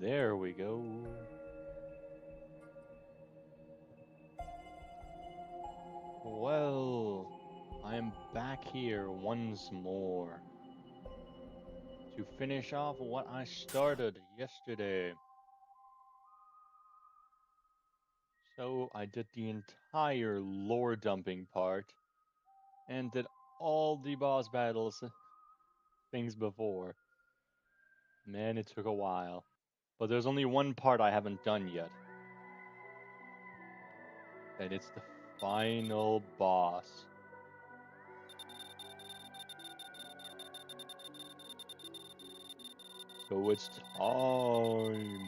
There we go. Well, I am back here once more to finish off what I started yesterday. So I did the entire lore dumping part and did all the boss battles things before. Man, it took a while. But there's only one part I haven't done yet. And it's the final boss. So it's time.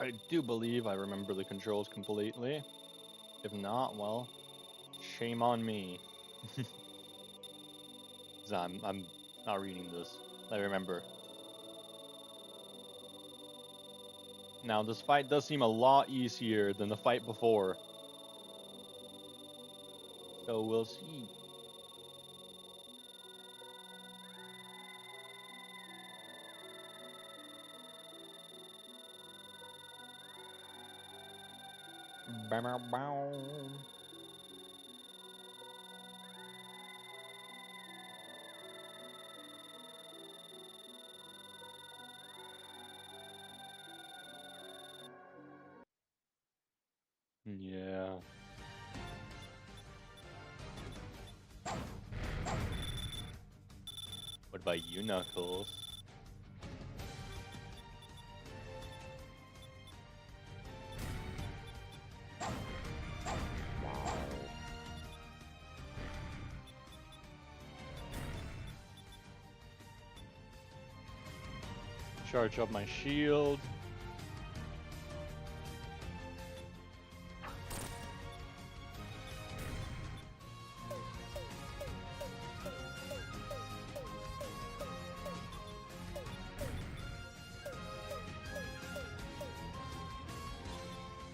I do believe I remember the controls completely. If not, well, shame on me. 'Cause I'm not reading this. I remember. Now, this fight does seem a lot easier than the fight before. So we'll see. Bow, bow. Yeah. What about you, Knuckles? Charge up my shield.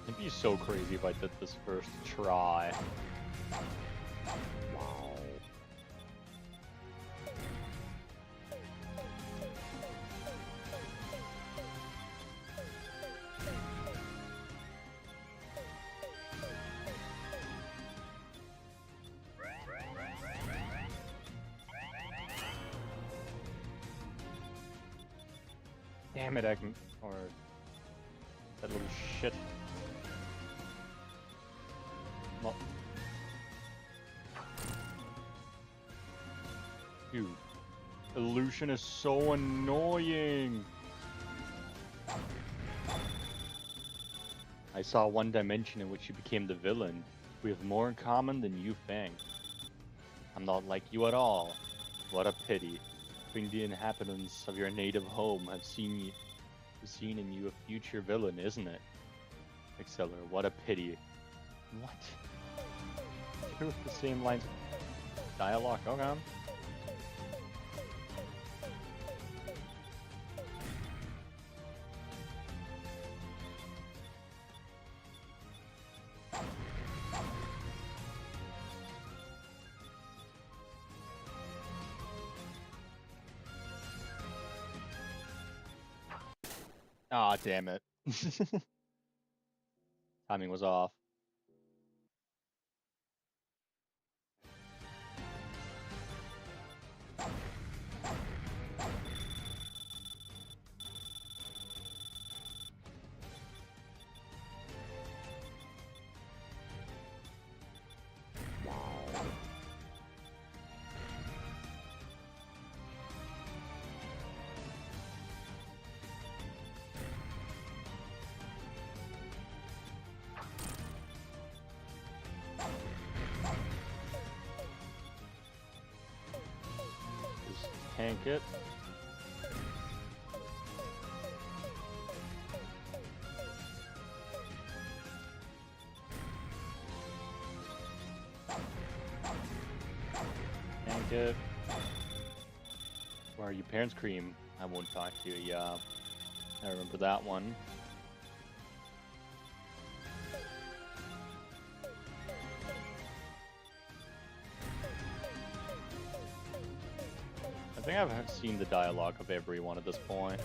It'd be so crazy if I did this first try. Damn it, I can... or... that little shit. Well... Dude. Illusion is so annoying! I saw one dimension in which you became the villain. We have more in common than you think. I'm not like you at all. What a pity. Think the inhabitants of your native home have seen in you a future villain, isn't it? Exceller, what a pity. What? You're with the same lines of dialogue, okay. Ah, damn it. Timing was off. Just tank it. Tank it. Where are you, parents' cream? I won't talk to you, yeah. I remember that one. think I've seen the dialogue of everyone at this point.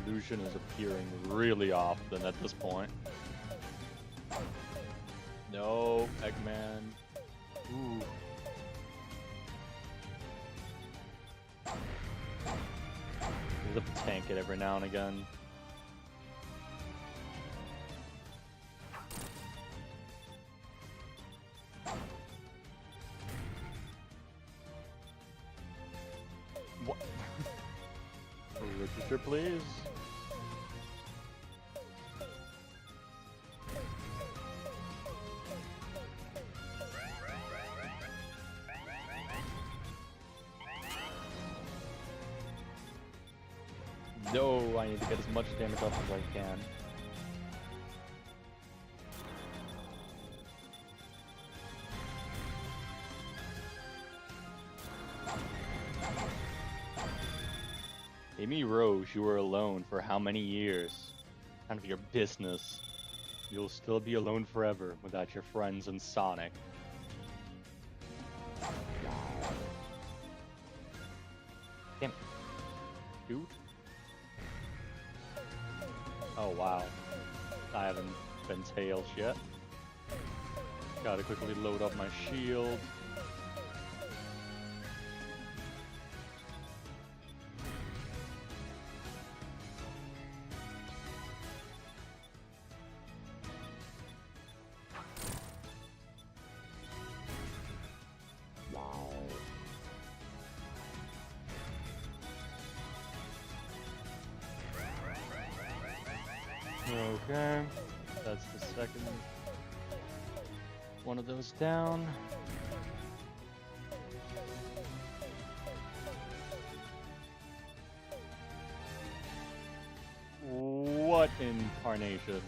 Illusion is appearing really often at this point. No, Eggman. Ooh. There's a tank it every now and again. What? Register, please. No, I need to get as much damage off as I can. Amy Rose, you were alone for how many years? None of your business. You'll still be alone forever without your friends and Sonic. Damn it. Dude? Oh wow. I haven't been Tails yet. Gotta quickly load up my shield. Okay, that's the second one of those down. What incarnation?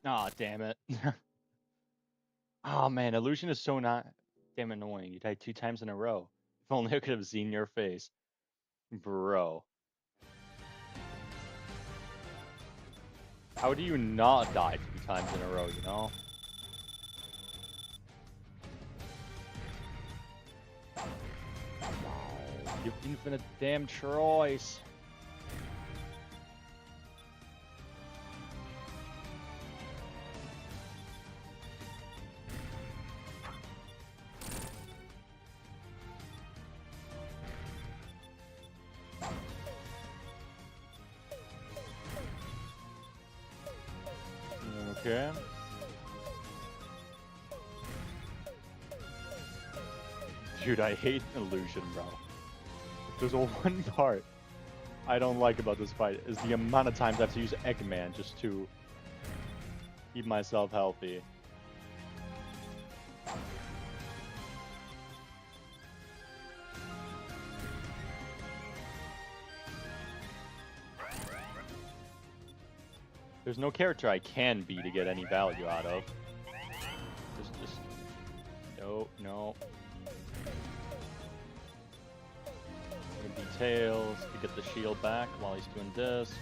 Aw, damn it. Oh man, Illusion is so not damn annoying. You died 2 times in a row. If only I could have seen your face. Bro. How do you not die 2 times in a row, you know? You infinite damn choice. Okay. Dude, I hate Illusion, bro. If there's one part I don't like about this fight is the amount of times I have to use Eggman just to keep myself healthy. There's no character I can be to get any value out of. Just... No. Gonna be Tails to get the shield back while he's doing this.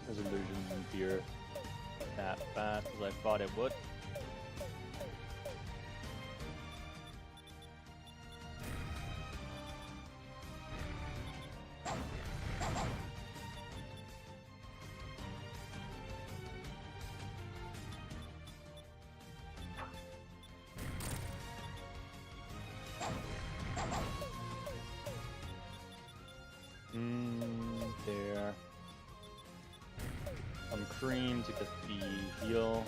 There's illusions in here that fast as I thought it would. There. Some cream to get the heal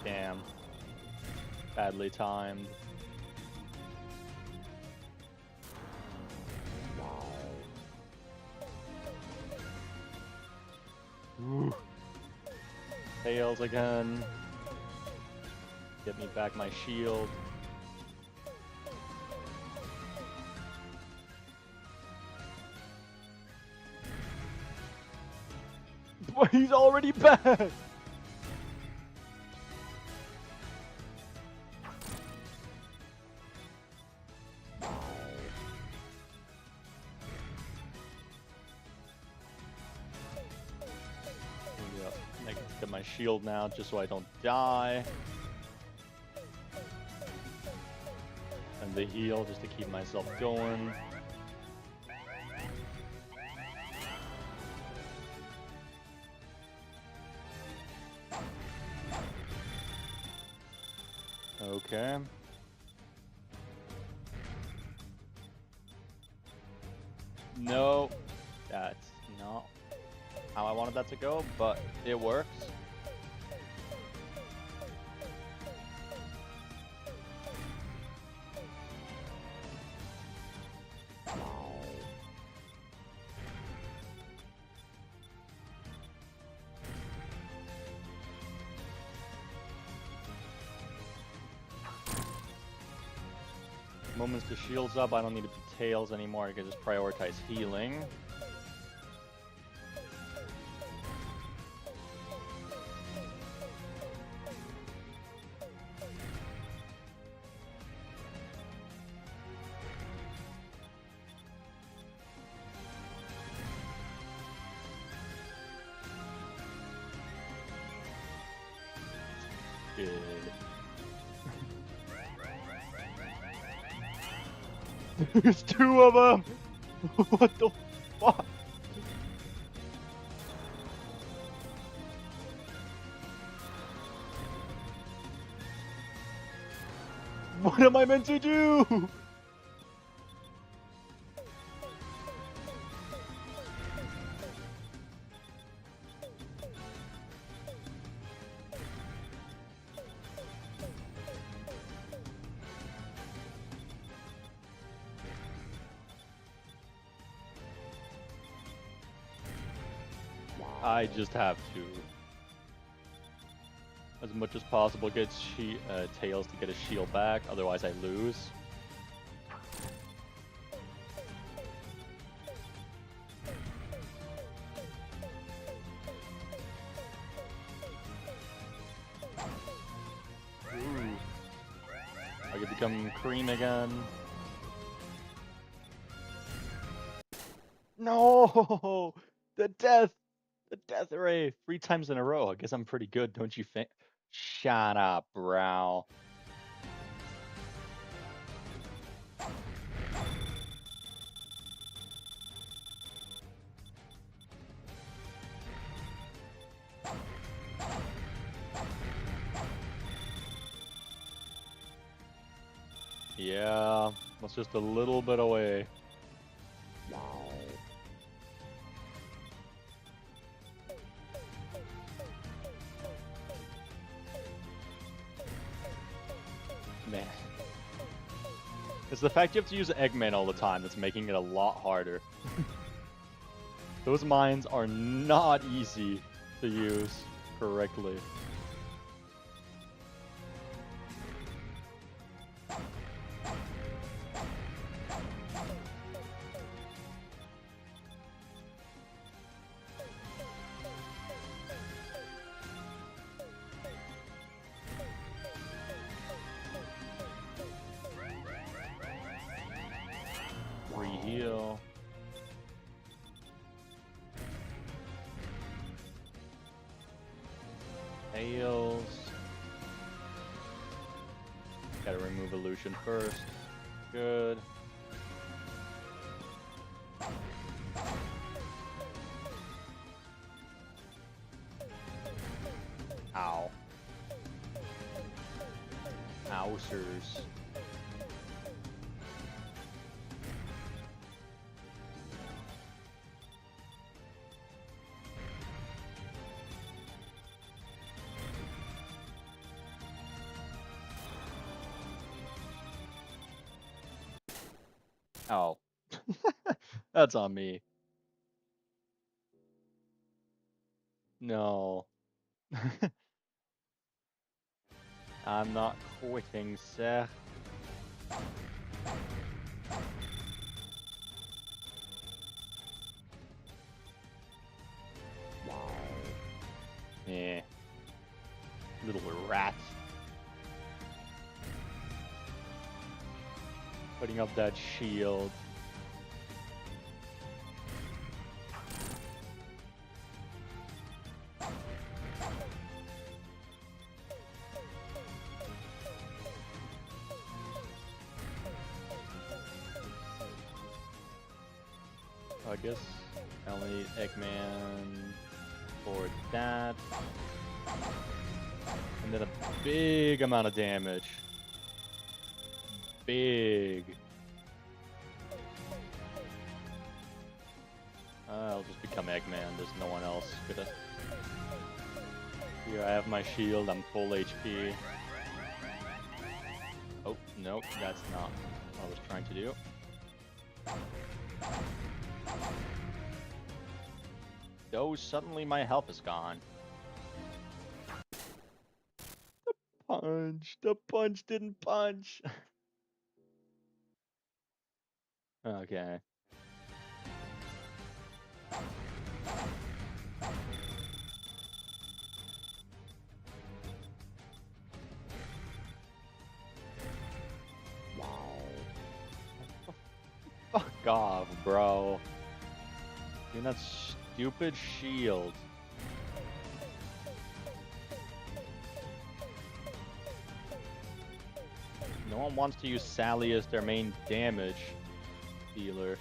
Damn. Badly timed. Ooh. Tails again. Get me back my shield. He's already back! Yep. I can get my shield now just so I don't die. And the heal just to keep myself going. Okay. No, that's not how I wanted that to go, but it works. Moments to shields up, I don't need to be tails anymore, I can just prioritize healing. Good. There's two of them! What the fuck? What am I meant to do? I just have to, as much as possible, get tails to get a shield back, otherwise I lose. Ooh. I could become cream again. No! The death! The death ray! 3 times in a row. I guess I'm pretty good, don't you think? Shut up, bro. Yeah, that's just a little bit away. Man. It's the fact you have to use Eggman all the time that's making it a lot harder. Those mines are not easy to use correctly. Heal. Tails. Gotta remove illusion first. Good. Ow. Owsers. Oh. That's on me. No. I'm not quitting, sir. Yeah. Little rat. Putting up that shield. I guess I only need Eggman for that. And then a big amount of damage. Big. I'll just become Eggman. There's no one else gonna. Here, I have my shield. I'm full HP. Oh, nope, that's not what I was trying to do. Oh, suddenly my health is gone. The punch didn't punch. Okay. Fuck off, bro. Doing that stupid shield. No one wants to use Sally as their main damage dealer.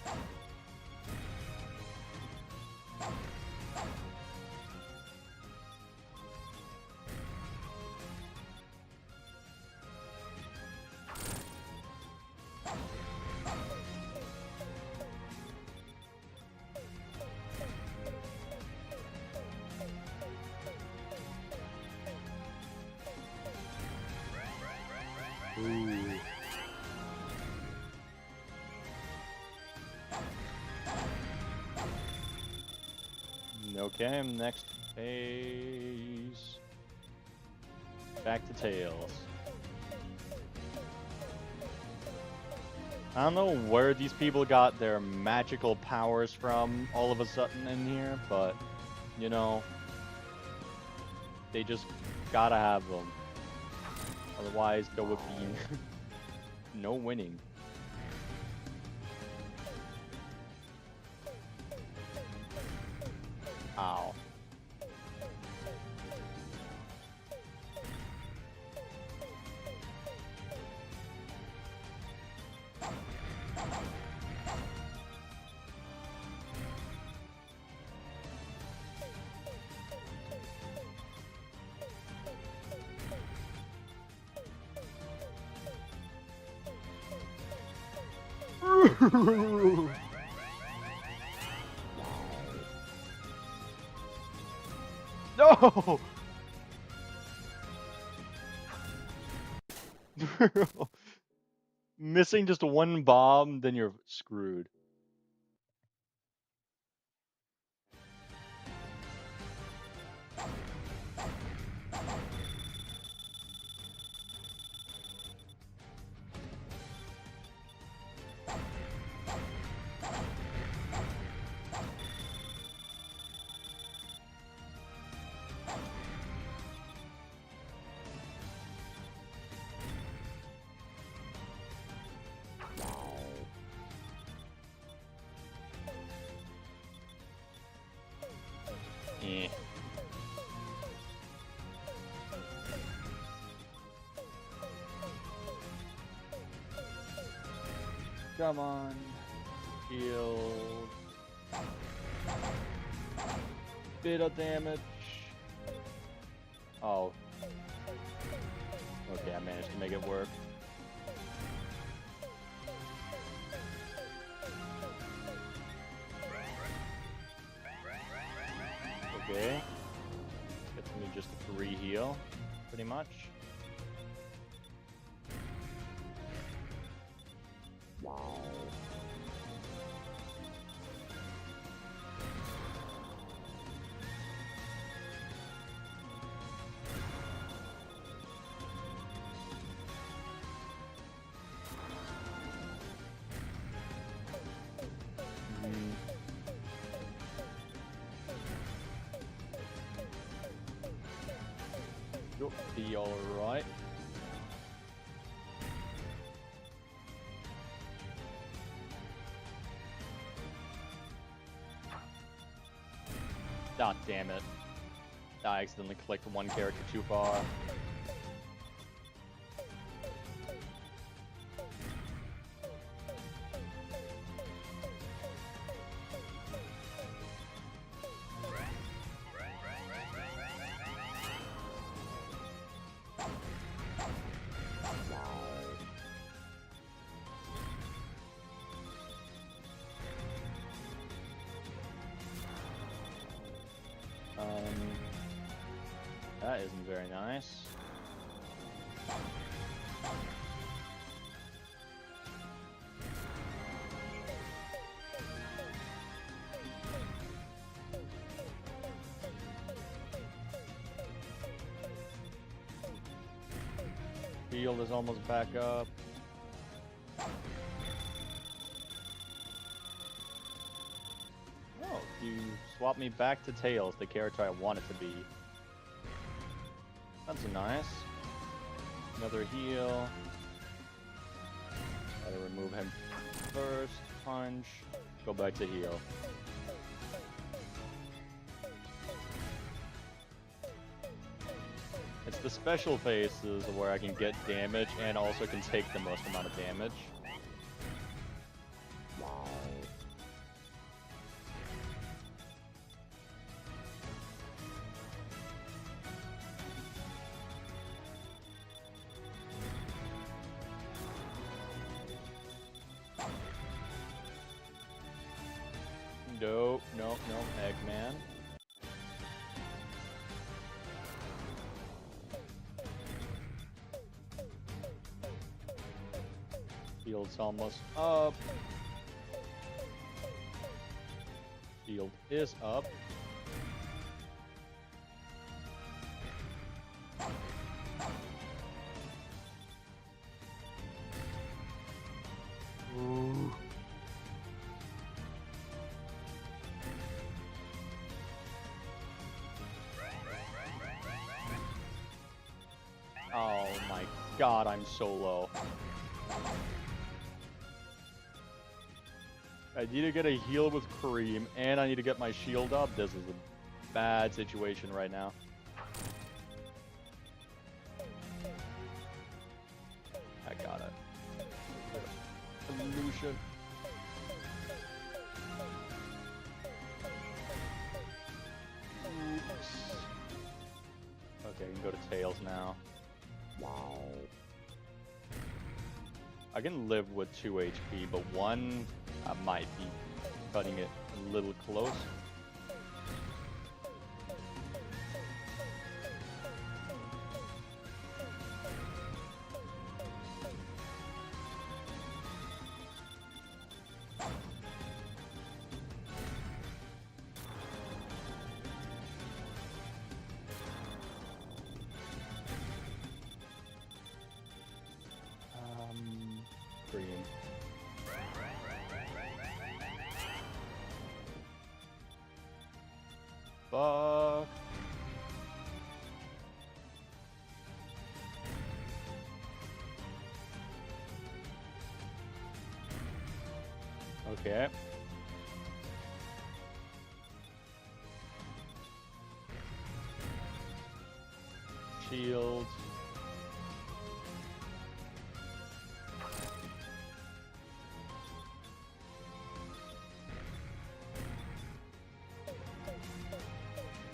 Ooh. Okay, next phase. Back to Tails. I don't know where these people got their magical powers from all of a sudden in here, but, you know, they just gotta have them. Otherwise, there would be no winning. Ow. No! Missing just one bomb, then you're screwed. Eh. Come on. Shield. Bit of damage. Oh. Okay, I managed to make it work. Okay. Gets me just a 3 heal, pretty much. You'll be alright. God damn it. I accidentally clicked one character too far. That isn't very nice. Field is almost back up. Oh, you swap me back to Tails, the character I want it to be. That's nice. Another heal. Gotta remove him first. Punch. Go back to heal. It's the special phases where I can get damage and also can take the most amount of damage. Nope, nope, nope, Eggman. Shield's almost up. Shield is up. Ooh. Oh my god, I'm so low. I need to get a heal with Cream, and I need to get my shield up. This is a bad situation right now. I got it. Illusion. Oops. Okay, I can go to Tails now. Wow. I can live with 2 HP, but 1, I might be cutting it a little close. Green. Fuck. Okay. Shield.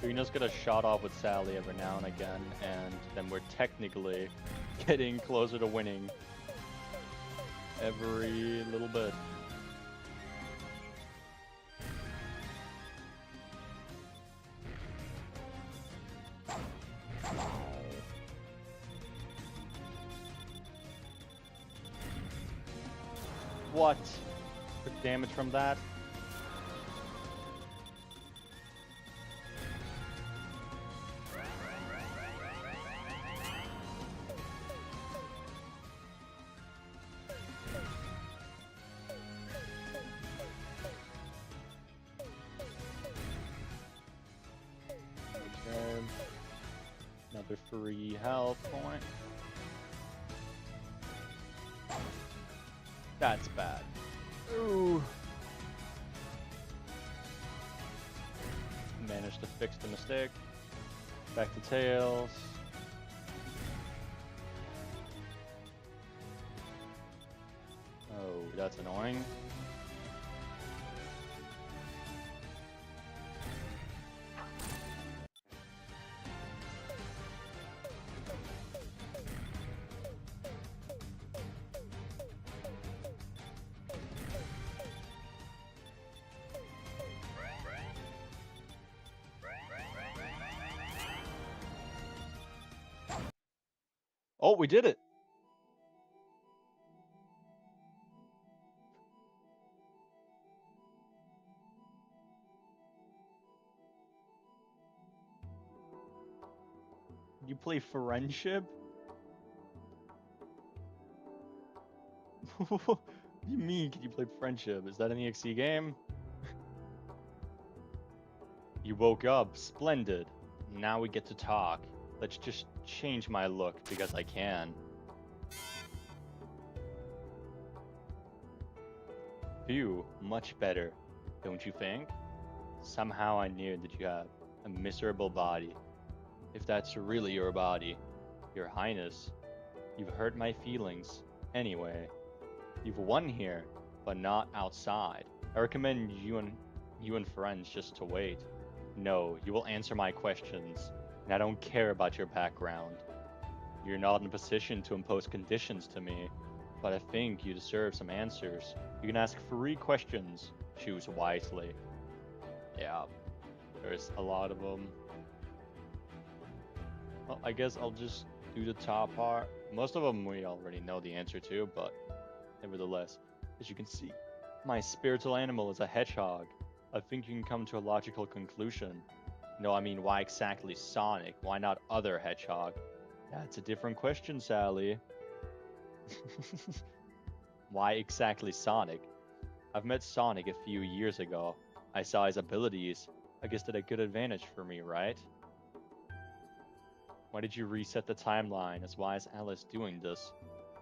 We can just get a shot off with Sally every now and again, and then we're technically getting closer to winning every little bit. What? The damage from that? another free health point. That's bad. Ooh. Managed to fix the mistake. Back to tails. Oh, that's annoying. Oh, we did it! You play friendship? What do you mean, can you play friendship? Is that an EXE game? You woke up. Splendid. Now we get to talk. Let's just change my look because I can. Phew, much better. Don't you think? Somehow I knew that you have a miserable body. If that's really your body, Your Highness, you've hurt my feelings. Anyway, you've won here, but not outside. I recommend you and friends just to wait. No, you will answer my questions, and I don't care about your background. You're not in a position to impose conditions to me, but I think you deserve some answers. You can ask 3 questions. Choose wisely. Yeah, there's a lot of them. Well, I guess I'll just do the top part. Most of them we already know the answer to, but nevertheless, as you can see, my spiritual animal is a hedgehog. I think you can come to a logical conclusion. No, I mean, why exactly Sonic? Why not other hedgehog? That's a different question, Sally. Why exactly Sonic? I've met Sonic a few years ago. I saw his abilities. I guess that's a good advantage for me, right? Why did you reset the timeline? As why is Alice doing this?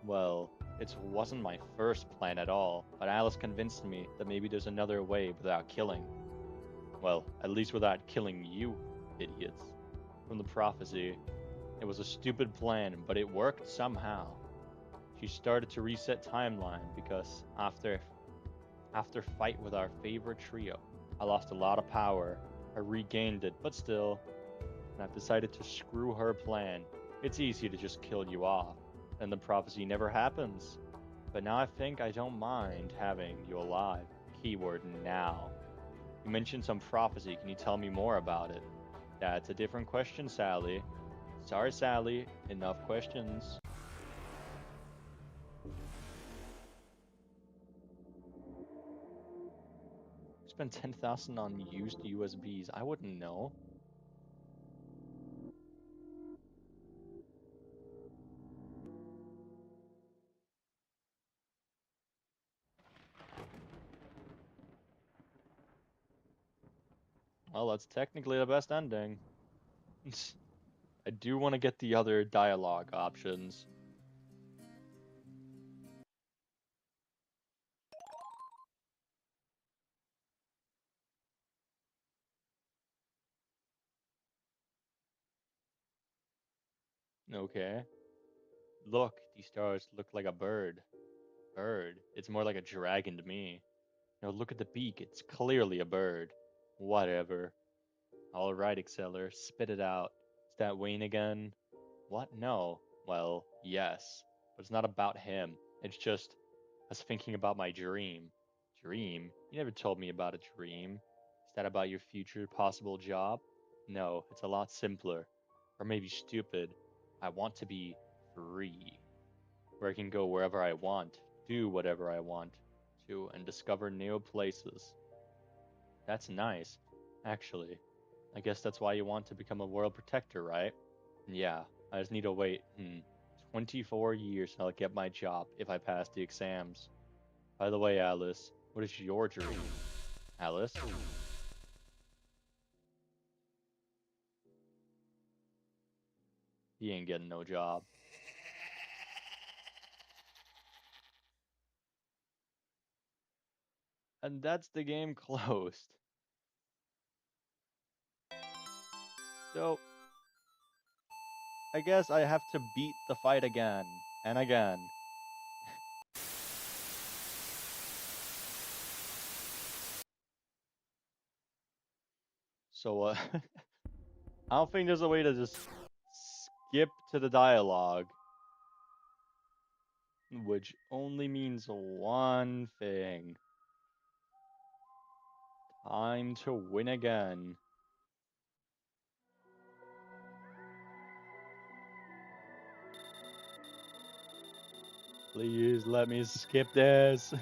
Well, it wasn't my first plan at all, but Alice convinced me that maybe there's another way without killing. Well, at least without killing you, idiots. From the prophecy, it was a stupid plan, but it worked somehow. She started to reset timeline because after fight with our favorite trio, I lost a lot of power. I regained it, but still, and I've decided to screw her plan. It's easy to just kill you off, and the prophecy never happens. But now I think I don't mind having you alive. Keyword now. You mentioned some prophecy. Can you tell me more about it? That's a different question, Sally. Sorry, Sally. Enough questions. Spend 10,000 on used USBs. I wouldn't know. Well, that's technically the best ending. I do want to get the other dialogue options. Okay. Look, these stars look like a bird. Bird? It's more like a dragon to me. Now look at the beak, it's clearly a bird. Whatever. Alright, Exceller, spit it out. Is that Wayne again? What? No. Well, yes. But it's not about him. It's just, I was thinking about my dream. Dream? You never told me about a dream. Is that about your future possible job? No, it's a lot simpler. Or maybe stupid. I want to be free. Where I can go wherever I want, do whatever I want to, and discover new places. That's nice, actually. I guess that's why you want to become a world protector, right? Yeah, I just need to wait, 24 years and I'll get my job if I pass the exams. By the way, Alice, what is your dream? Alice? He ain't getting no job. And that's the game closed. So, I guess I have to beat the fight again and again. So, I don't think there's a way to just skip to the dialogue. Which only means one thing. Time to win again. Please let me skip this.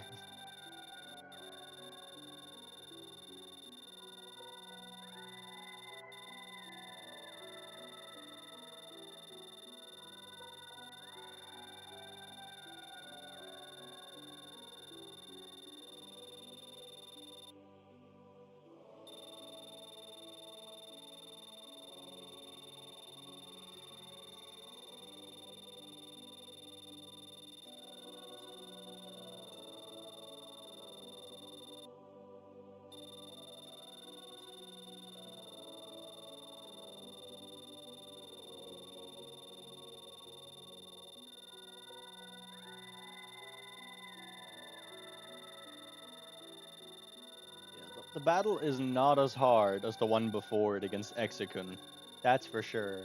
The battle is not as hard as the one before it against Execun. That's for sure.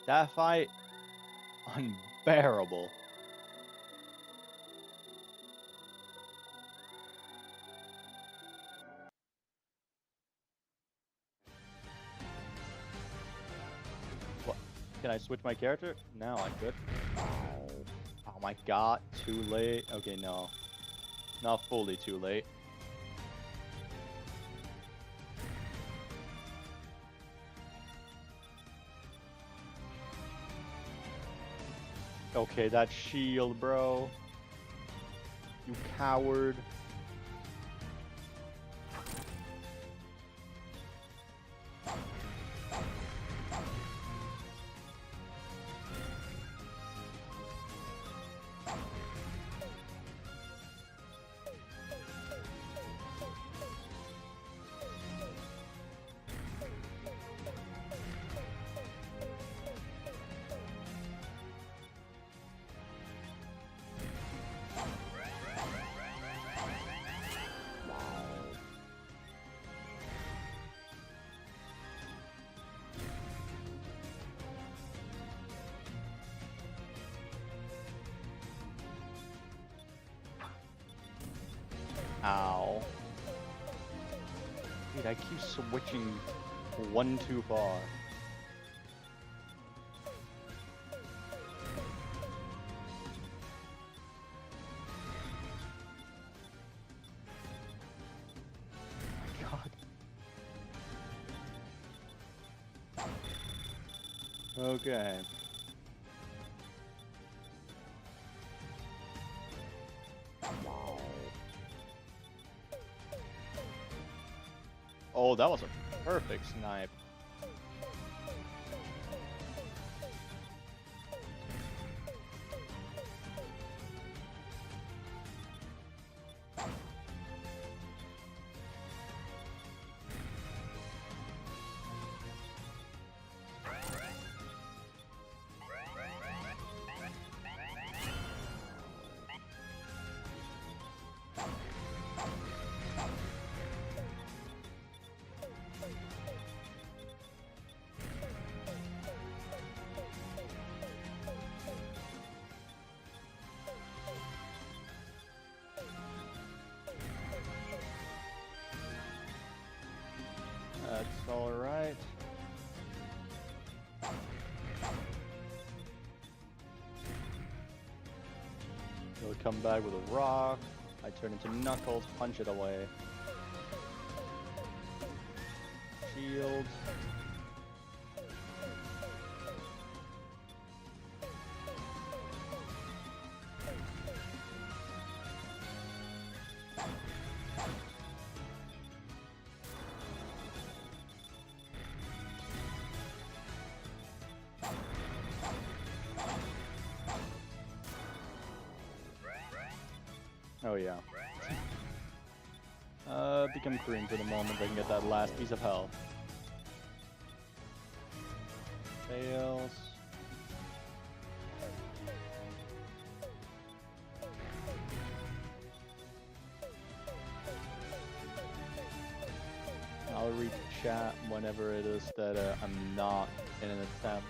That fight, unbearable. What? Can I switch my character? No, I could. Oh my god, too late. Okay, no. Not fully too late. Okay, that shield, bro. You coward. Ow. Dude, I keep switching one too far. God. Okay. Oh, that was a perfect snipe. That's alright. He'll come back with a rock. I turn into Knuckles, punch it away. Shield. Oh yeah. Become Cream for the moment. I can get that last piece of health. Fails. I'll read chat whenever it is that I'm not in an attempt.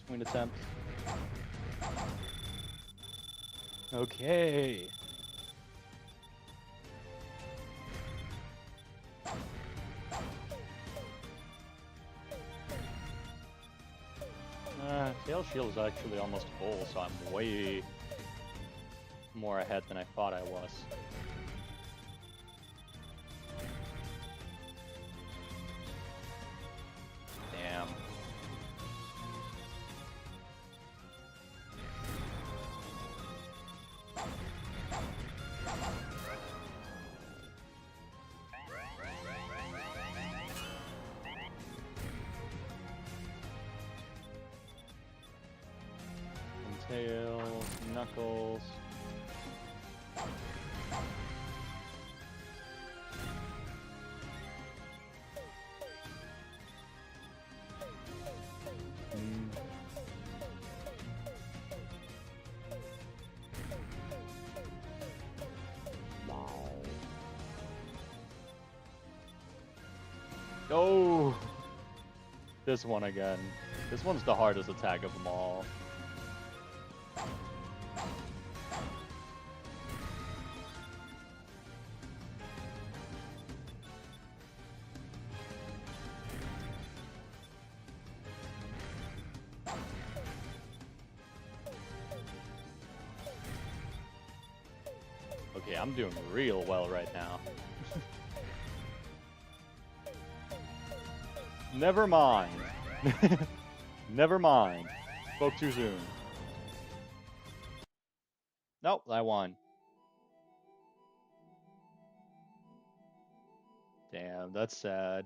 Between attempts. Okay. Tail Shield is actually almost full, so I'm way more ahead than I thought I was. Damn. Tails, Knuckles. Oh! This one again. This one's the hardest attack of them all. Okay, I'm doing real well right now. Never mind. Never mind. Spoke too soon. Nope, I won. Damn, that's sad.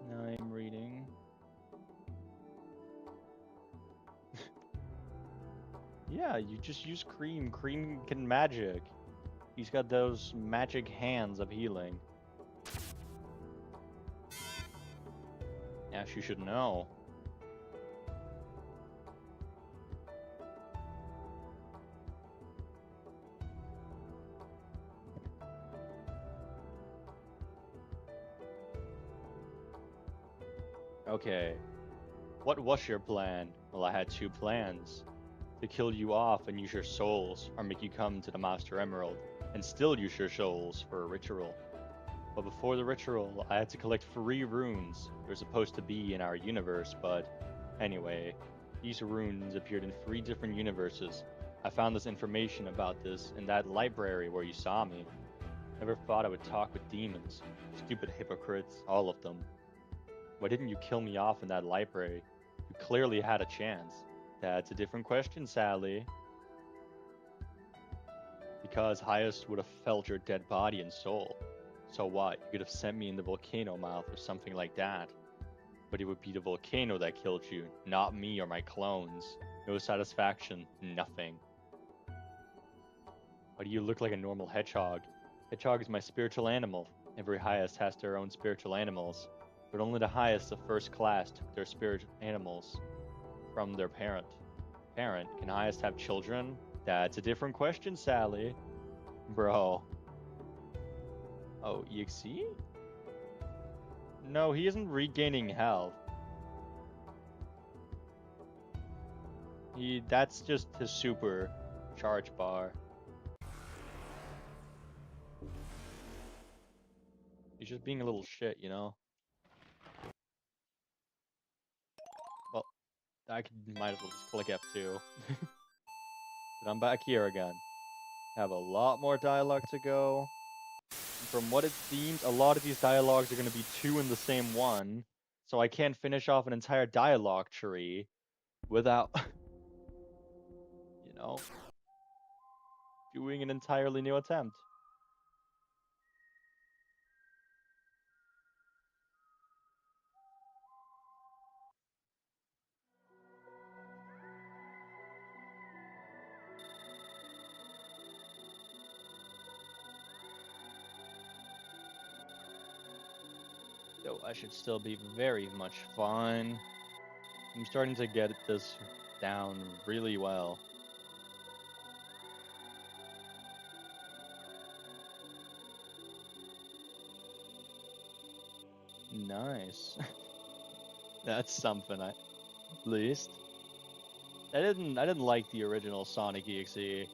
Now I'm reading. Yeah, you just use Cream. Cream can magic. He's got those magic hands of healing. Ash, you should know. Okay. What was your plan? Well, I had two plans. To kill you off and use your souls, or make you come to the Master Emerald, and still use your souls for a ritual. But before the ritual, I had to collect 3 runes. They're supposed to be in our universe, but anyway, these runes appeared in 3 different universes. I found this information about this in that library where you saw me. Never thought I would talk with demons. Stupid hypocrites, all of them. Why didn't you kill me off in that library? You clearly had a chance. That's a different question, Sally. Because Highest would have felt your dead body and soul. So what? You could have sent me in the volcano mouth or something like that. But it would be the volcano that killed you, not me or my clones. No satisfaction, nothing. Why do you look like a normal hedgehog? Hedgehog is my spiritual animal. Every Highest has their own spiritual animals. But only the Highest of first class took their spiritual animals from their parent. Parent, can Highest have children? That's a different question, Sally. Bro. Oh, EXE? No, he isn't regaining health. That's just his super charge bar. He's just being a little shit, you know? Well, might as well just click F2. But I'm back here again. Have a lot more dialogue to go. And from what it seems, a lot of these dialogues are going to be 2 in the same one. So I can't finish off an entire dialogue tree without, you know, doing an entirely new attempt. So I should still be very much fine. I'm starting to get this down really well. Nice. That's something at least. I didn't like the original Sonic EXE.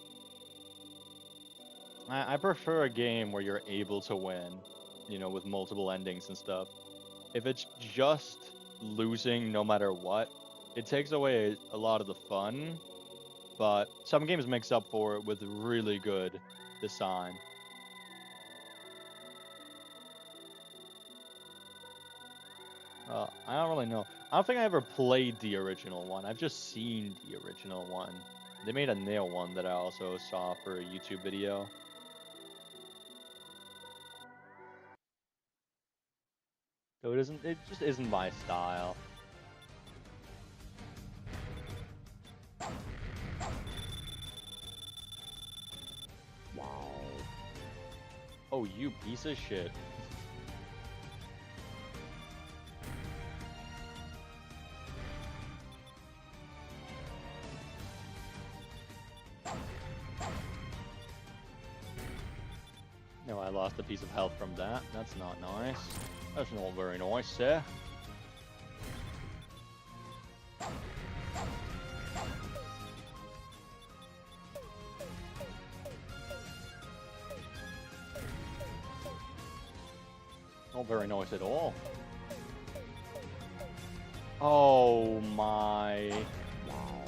I prefer a game where you're able to win, you know, with multiple endings and stuff. If it's just losing no matter what, it takes away a lot of the fun, but some games makes up for it with really good design. I don't really know. I don't think I ever played the original one. I've just seen the original one. They made a nail one that I also saw for a YouTube video. So it just isn't my style. Wow. Oh, you piece of shit. No, I lost a piece of health from that. That's not nice. That's not very nice, sir. Not very nice at all. Oh my. Wow.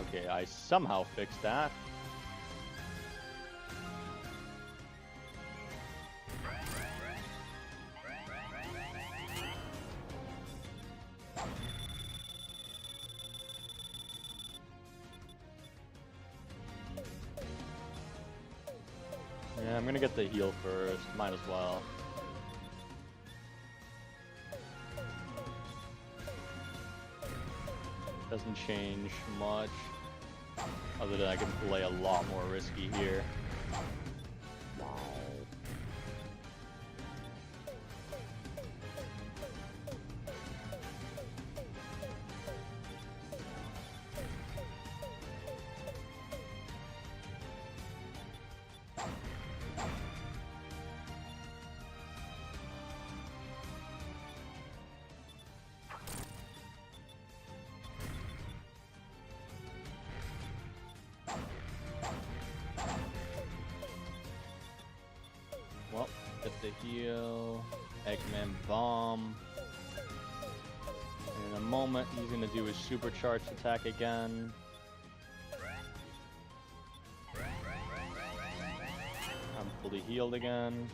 Okay, I somehow fixed that. Yeah, I'm gonna get the heal first. Might as well. Doesn't change much. Other than I can play a lot more risky here. Wow. Well, get the heal. Eggman bomb. In a moment, he's gonna do his supercharged attack again. I'm fully healed again.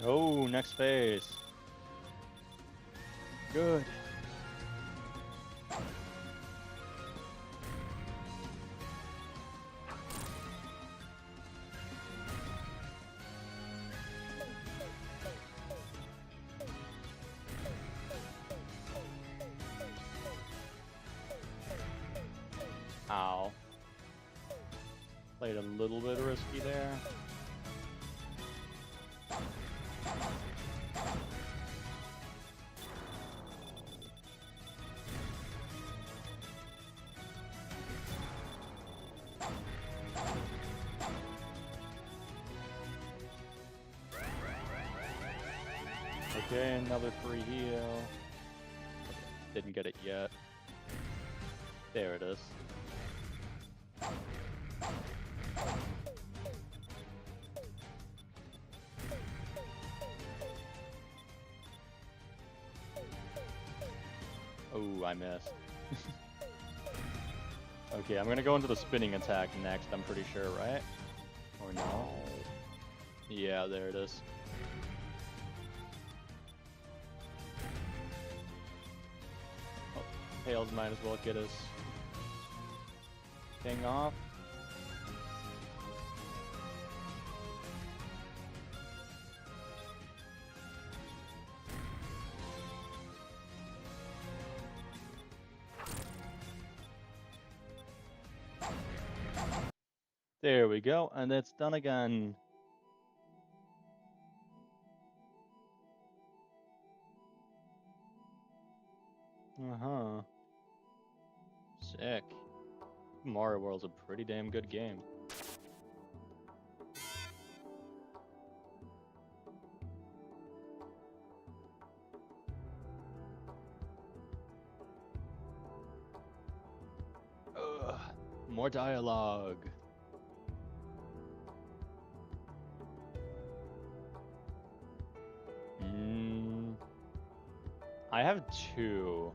Oh, next phase. Good. Ow. Played a little bit risky there. Okay, another free heal. Didn't get it yet. There it is. Oh, I missed. Okay, I'm gonna go into the spinning attack next, I'm pretty sure, right? Or no? Yeah, there it is. Tails might as well get his thing off. There we go, and it's done again. Uh-huh. Sick. Mario World's a pretty damn good game. Ugh. More dialogue. I have two.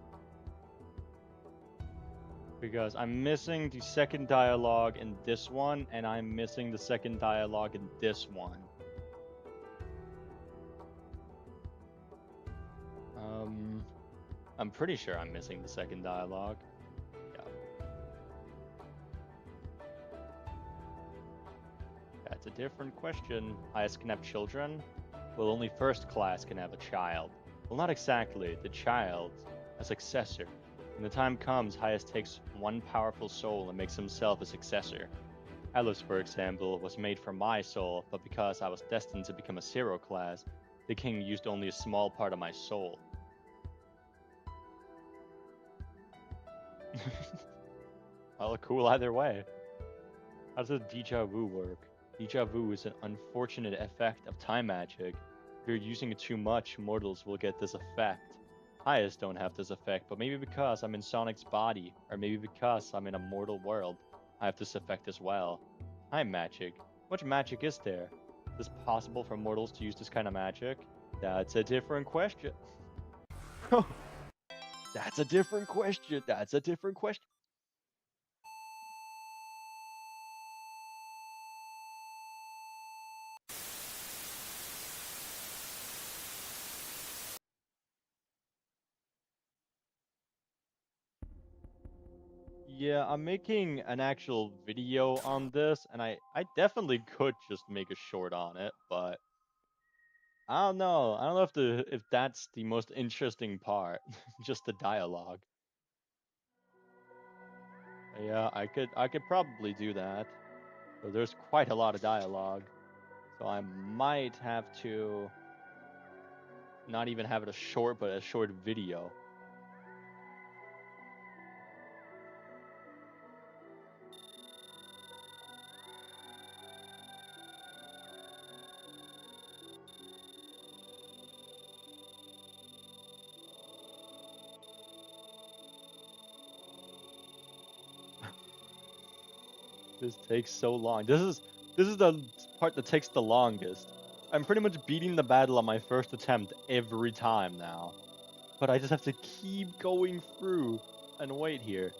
Because I'm missing the second dialogue in this one, and I'm missing the second dialogue in this one. I'm pretty sure I'm missing the second dialogue. Yeah. That's a different question. Highest can have children? Well, only first class can have a child. Well, not exactly. The child, a successor. When the time comes, Highest takes one powerful soul and makes himself a successor. Alice, for example, was made from my soul, but because I was destined to become a zero class, the king used only a small part of my soul. Well, cool either way. How does a deja vu work? Deja vu is an unfortunate effect of time magic. If you're using it too much, mortals will get this effect. Highest don't have this effect, but maybe because I'm in Sonic's body, or maybe because I'm in a mortal world, I have this effect as well. Time magic? What magic is there? Is it possible for mortals to use this kind of magic? That's a different question. That's a different question. That's a different question. Yeah, I'm making an actual video on this, and I definitely could just make a short on it, but I don't know. I don't know if that's the most interesting part, just the dialogue. Yeah, I could probably do that. But there's quite a lot of dialogue, so I might have to not even have it a short, but a short video. This takes so long. This is the part that takes the longest. I'm pretty much beating the battle on my first attempt every time now. But I just have to keep going through and wait here.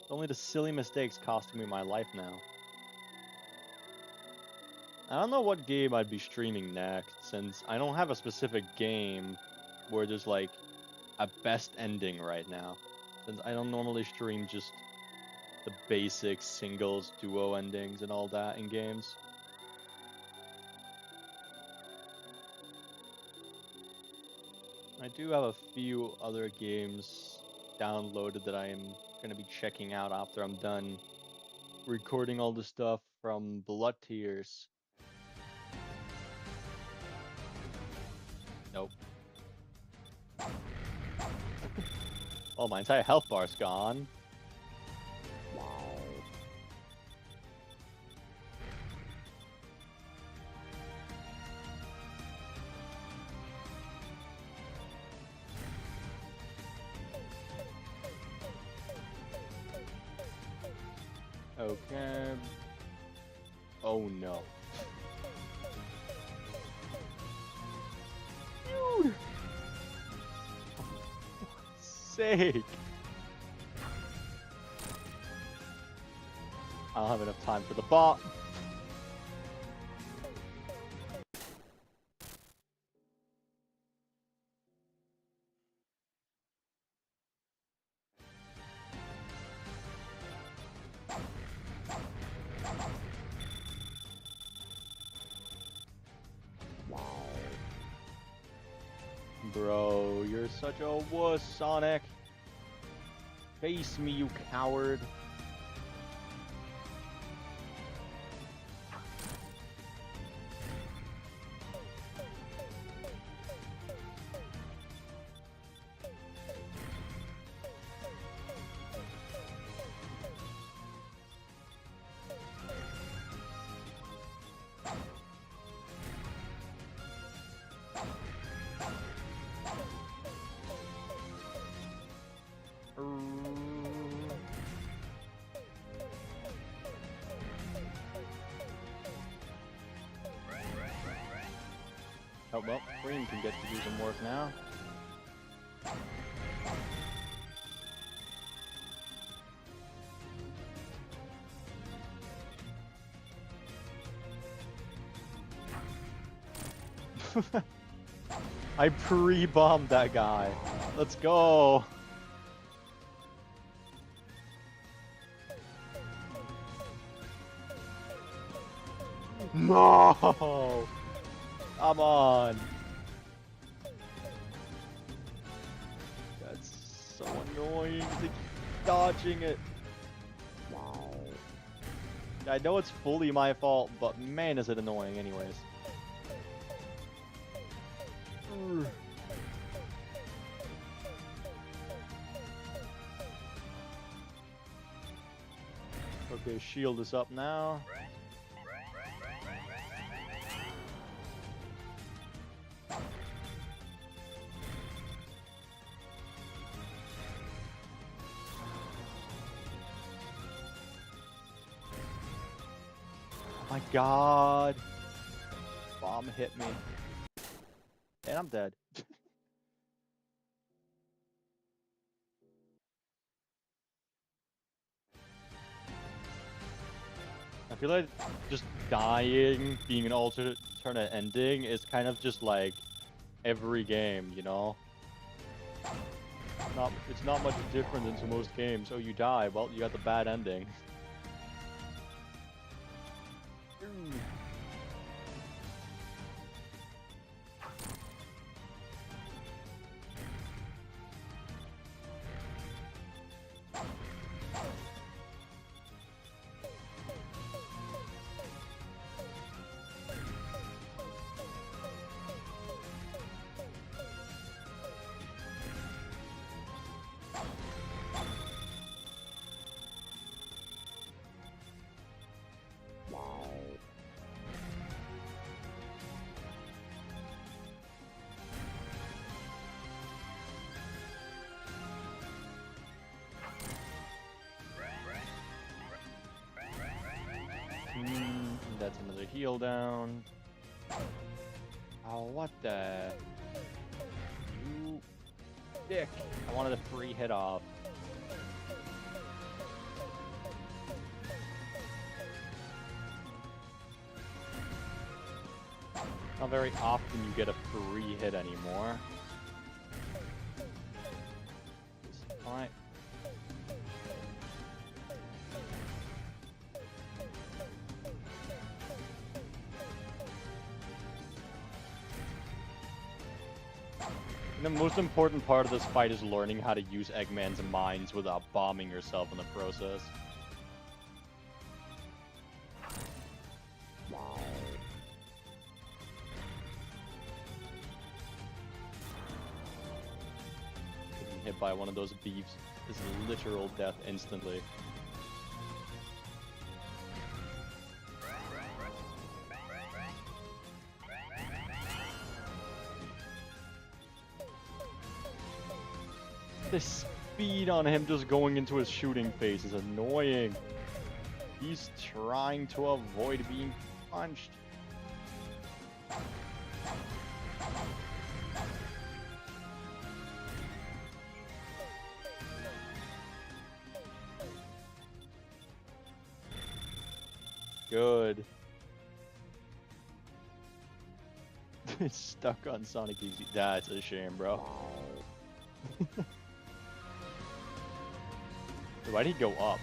Only the silly mistakes costing me my life now. I don't know what game I'd be streaming next, since I don't have a specific game where there's like a best ending right now. Since I don't normally stream just the basic singles, duo endings and all that in games. I do have a few other games downloaded that I am going to be checking out after I'm done recording all the stuff from Blood Tears. Nope. Oh, my entire health bar's gone. Okay. Oh no. Dude! For fuck's sake! I don't have enough time for the bot. Bro, you're such a wuss, Sonic. Face me, you coward. Oh well, Green can get to do some work now. I pre-bombed that guy. Let's go. No! Come on. That's so annoying to keep dodging it. Wow. I know it's fully my fault, but man is it annoying anyways. Okay, shield is up now. Oh my god. Bomb hit me. And I'm dead. I feel like just dying, being an alternate ending is kind of just like every game, you know? It's not much different than to most games. Oh, you die, well, you got the bad ending. That's another heal down. Oh, what the? You dick. I wanted a free hit off. Not very often you get a free hit anymore. Alright. And the most important part of this fight is learning how to use Eggman's mines without bombing yourself in the process. Wow. Getting hit by one of those beefs is literal death instantly. The speed on him just going into his shooting phase is annoying. He's trying to avoid being punched. Good. It's stuck on Sonic Easy. That's a shame, bro. Why'd he go up?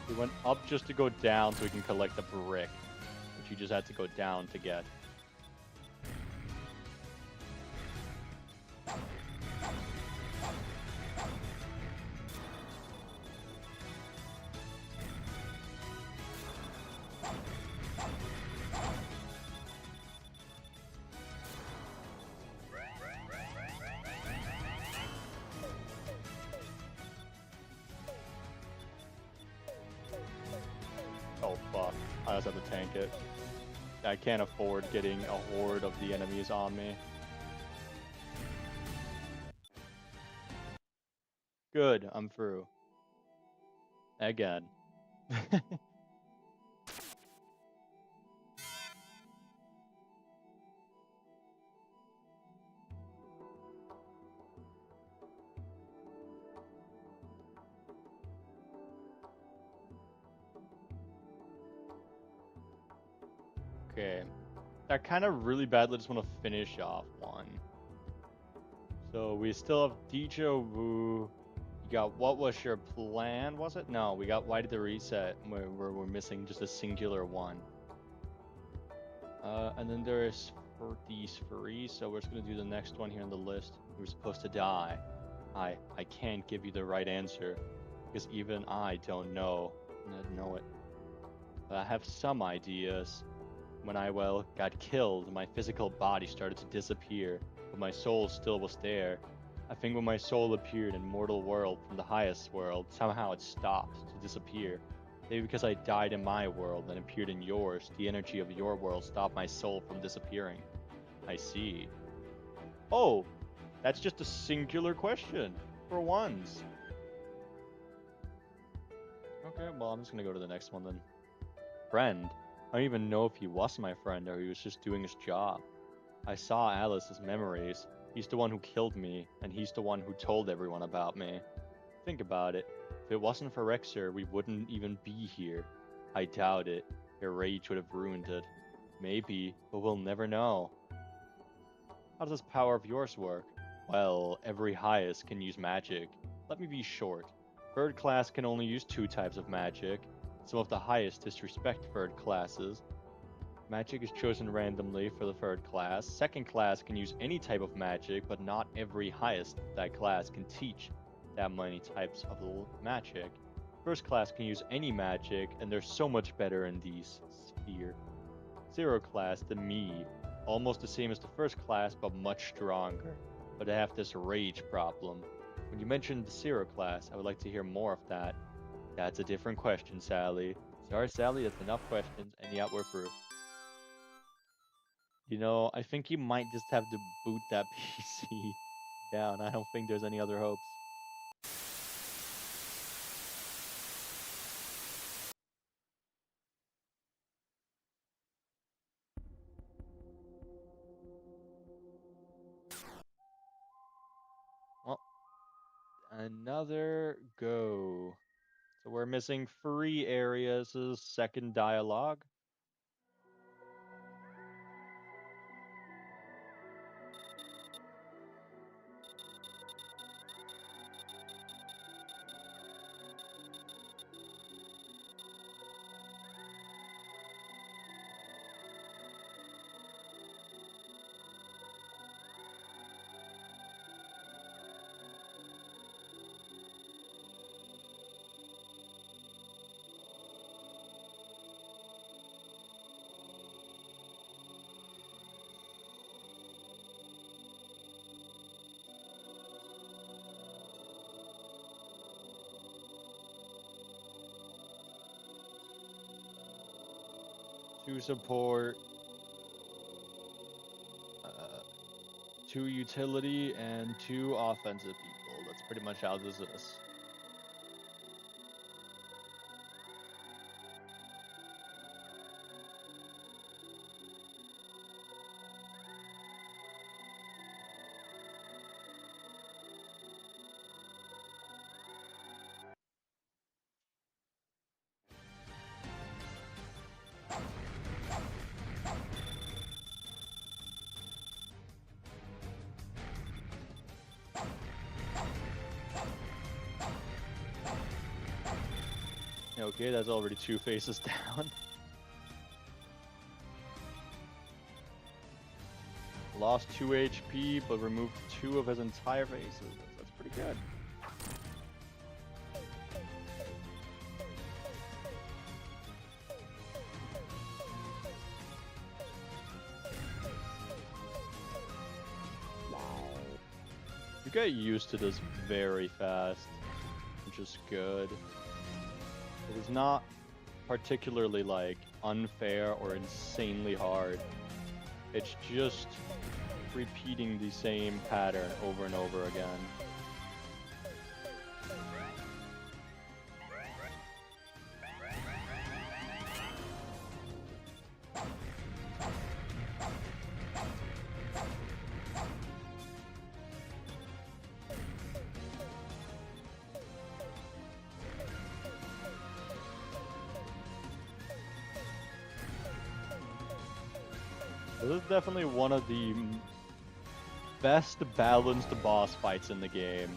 He went up just to go down so he can collect the brick. which you just had to go down to get. Oh fuck, I just have to tank it. I can't afford getting a horde of the enemies on me. Good, I'm through. Again. Okay. I kind of really badly just want to finish off one. So we still have Deja Vu. You got what was your plan, was it? No, we got why did the reset where we're missing just a singular one. And then there is for these three, so we're just gonna do the next one here on the list. We're supposed to die. I can't give you the right answer because even I don't know it. But I have some ideas. When I got killed, my physical body started to disappear, but my soul still was there. I think when my soul appeared in mortal world from the highest world, somehow it stopped to disappear. Maybe because I died in my world and appeared in yours, the energy of your world stopped my soul from disappearing. I see. Oh, that's just a singular question for once. Okay, well, I'm just gonna go to the next one then. Friend. I don't even know if he was my friend or he was just doing his job. I saw Alice's memories. He's the one who killed me, and he's the one who told everyone about me. Think about it. If it wasn't for Rexer, we wouldn't even be here. I doubt it. Your rage would have ruined it. Maybe, but we'll never know. How does this power of yours work? Well, every highest can use magic. Let me be short. Third class can only use 2 types of magic. Some of the highest disrespect third classes. Magic is chosen randomly for the third class. Second class can use any type of magic, but not every highest that class can teach that many types of magic. First class can use any magic, and they're so much better in these sphere. Zero class, the me, almost the same as the first class, but much stronger. But they have this rage problem. When you mentioned the zero class, I would like to hear more of that. That's a different question, Sally. Sorry, Sally, that's enough questions, and yeah, we're through. You know, I think you might just have to boot that PC down. I don't think there's any other hopes. Well, another go. So we're missing 3 areas. This is second dialogue. Two support, 2 utility, and 2 offensive people. That's pretty much how this is. Okay, that's already 2 faces down. Lost 2 HP, but removed 2 of his entire faces. That's pretty good. You get used to this very fast, which is good. It is not particularly like unfair or insanely hard. It's just repeating the same pattern over and over again. This is definitely one of the best balanced boss fights in the game.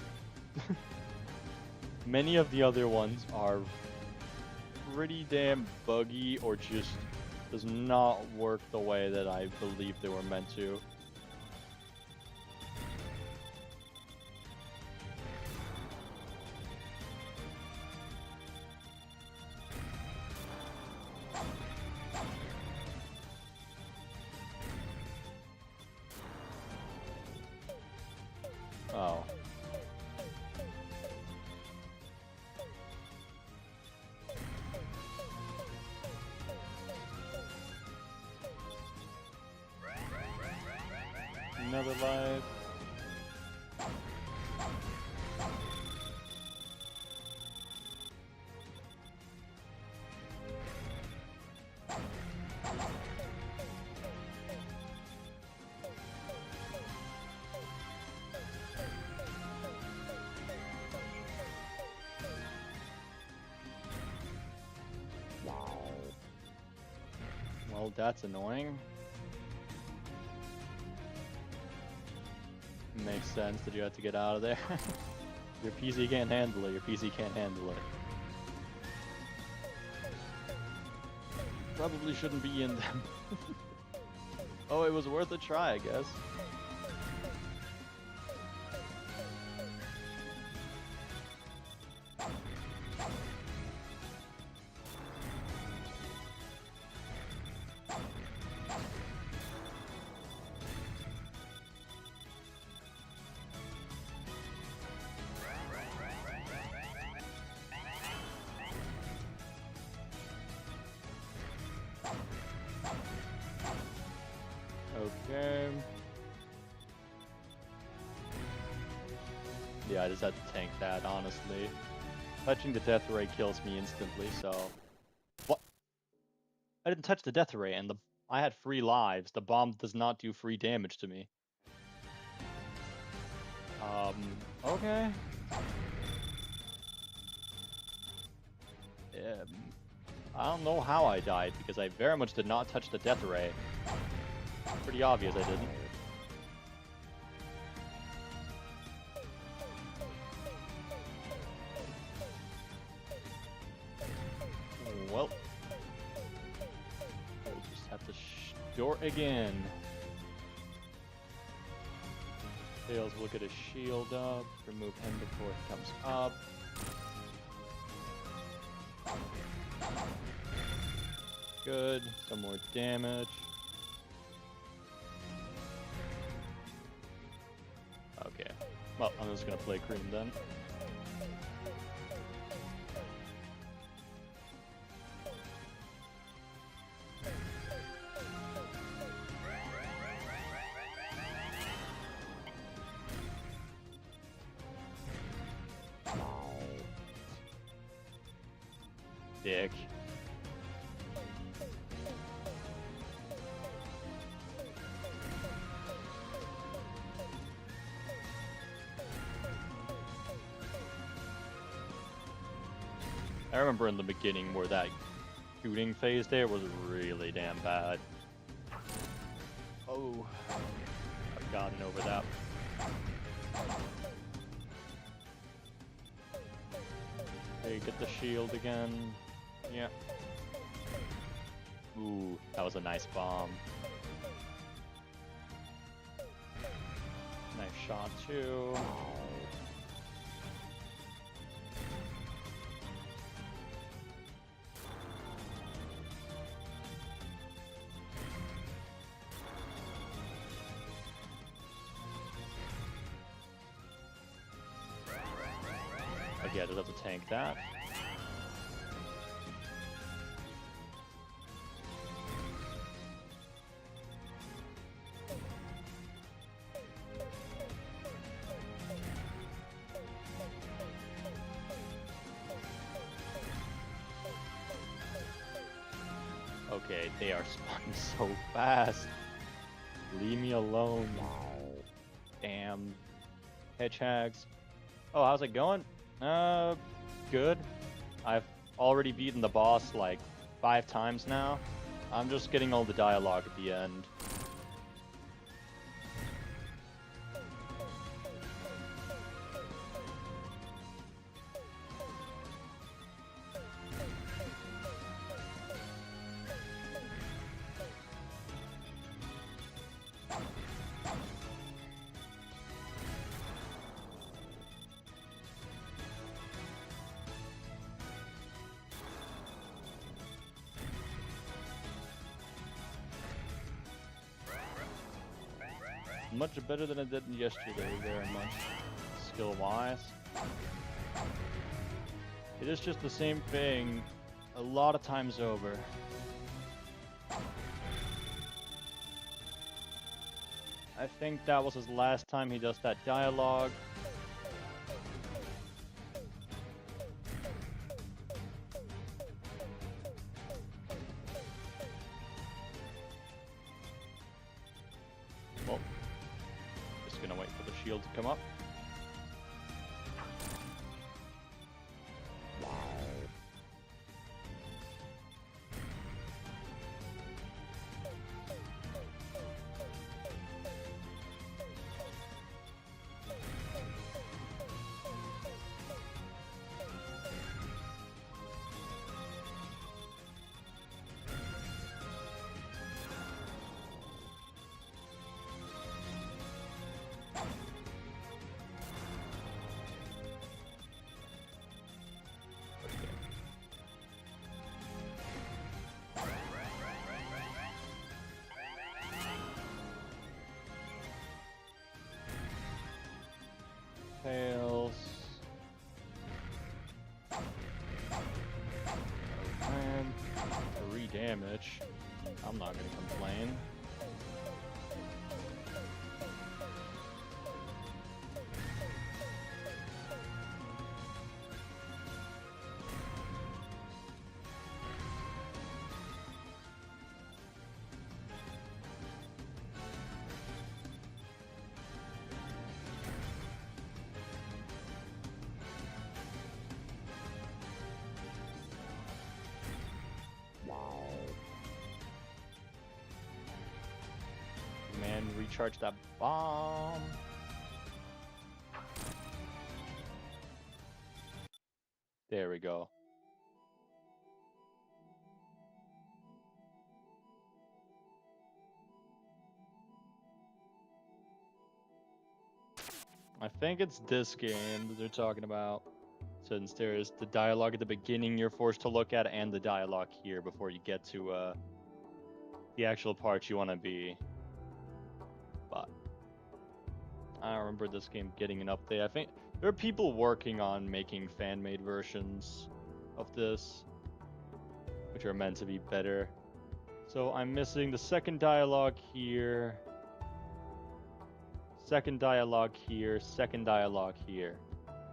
Many of the other ones are pretty damn buggy or just does not work the way that I believe they were meant to. Oh. Another life. Well, that's annoying. Makes sense that you have to get out of there. Your PC can't handle it. Your PC can't handle it. Probably shouldn't be in them. Oh, it was worth a try, I guess. Okay. Yeah, I just had to tank that, honestly. Touching the death ray kills me instantly, so... What? I didn't touch the death ray, and I had 3 lives. The bomb does not do free damage to me. Okay. I don't know how I died, because I very much did not touch the death ray. Pretty obvious I didn't. Well, we'll just have to short again. Tails will get a shield up, remove him before he comes up. Good, some more damage. Okay, well, I'm just gonna play Cream then. Dick. I remember in the beginning where that shooting phase there was really damn bad. Oh, I've gotten over that. Okay, get the shield again. Yeah. Ooh, that was a nice bomb. Nice shot too. Okay, I just have to tank that. Okay, they are spawning so fast. Leave me alone. Damn. Hedgehogs. Oh, how's it going? Good. I've already beaten the boss like 5 times now. I'm just getting all the dialogue at the end. Much better than I did yesterday, very much, skill-wise. It is just the same thing a lot of times over. I think that was his last time he does that dialogue. Well, just gonna wait for the shield to come up. Fails. And 3 damage. I'm not gonna complain. Man, recharge that bomb. There we go. I think it's this game that they're talking about. Since there's the dialogue at the beginning you're forced to look at and the dialogue here before you get to the actual part you want to be. But I don't remember this game getting an update. I think there are people working on making fan-made versions of this, which are meant to be better. So I'm missing the second dialogue here, second dialogue here, second dialogue here.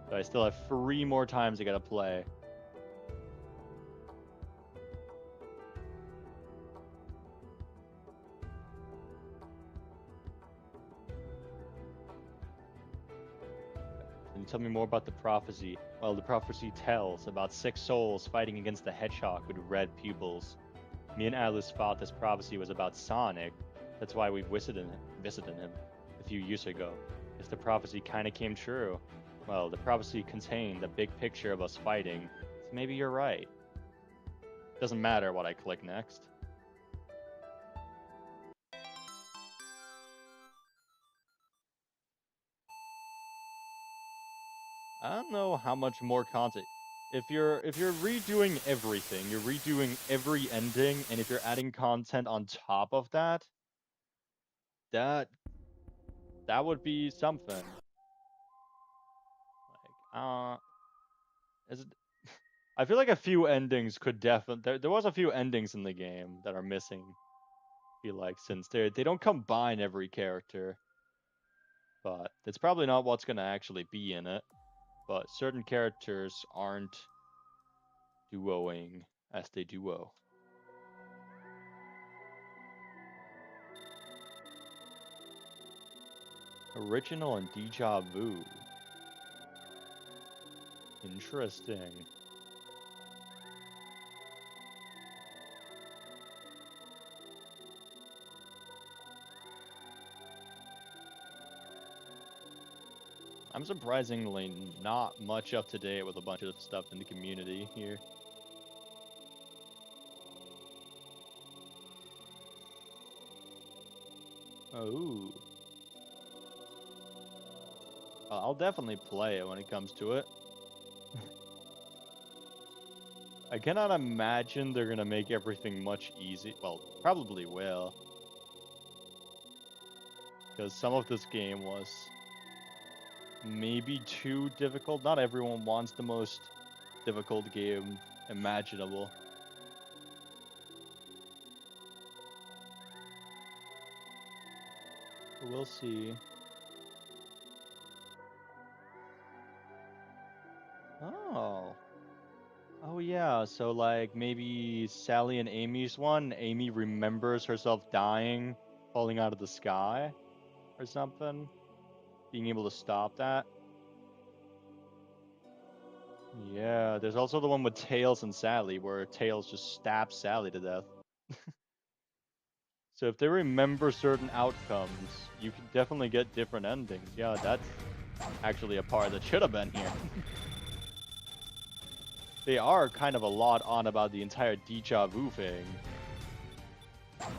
So I still have 3 more times I gotta play. Can you tell me more about the prophecy? Well, the prophecy tells about 6 souls fighting against the hedgehog with red pupils. Me and Alice thought this prophecy was about Sonic. That's why we visited him a few years ago. If the prophecy kinda came true. Well, the prophecy contained a big picture of us fighting, so maybe you're right. Doesn't matter what I click next. I don't know how much more content. If you're redoing everything, you're redoing every ending, and if you're adding content on top of that, that would be something. Like, is it? I feel like a few endings could definitely. There was a few endings in the game that are missing. I feel like since they don't combine every character, but it's probably not what's gonna actually be in it. But certain characters aren't duoing as they duo. Original and deja vu. Interesting. I'm surprisingly not much up to date with a bunch of stuff in the community here. Oh. I'll definitely play it when it comes to it. I cannot imagine they're gonna make everything much easy. Well, probably will. Because some of this game was maybe too difficult. Not everyone wants the most difficult game imaginable. We'll see. Oh. Oh yeah, so like maybe Sally and Amy's one, Amy remembers herself dying, falling out of the sky or something. Being able to stop that. Yeah, there's also the one with Tails and Sally where Tails just stabs Sally to death. So if they remember certain outcomes, you can definitely get different endings. Yeah, that's actually a part that should have been here. They are kind of a lot on about the entire deja vu thing.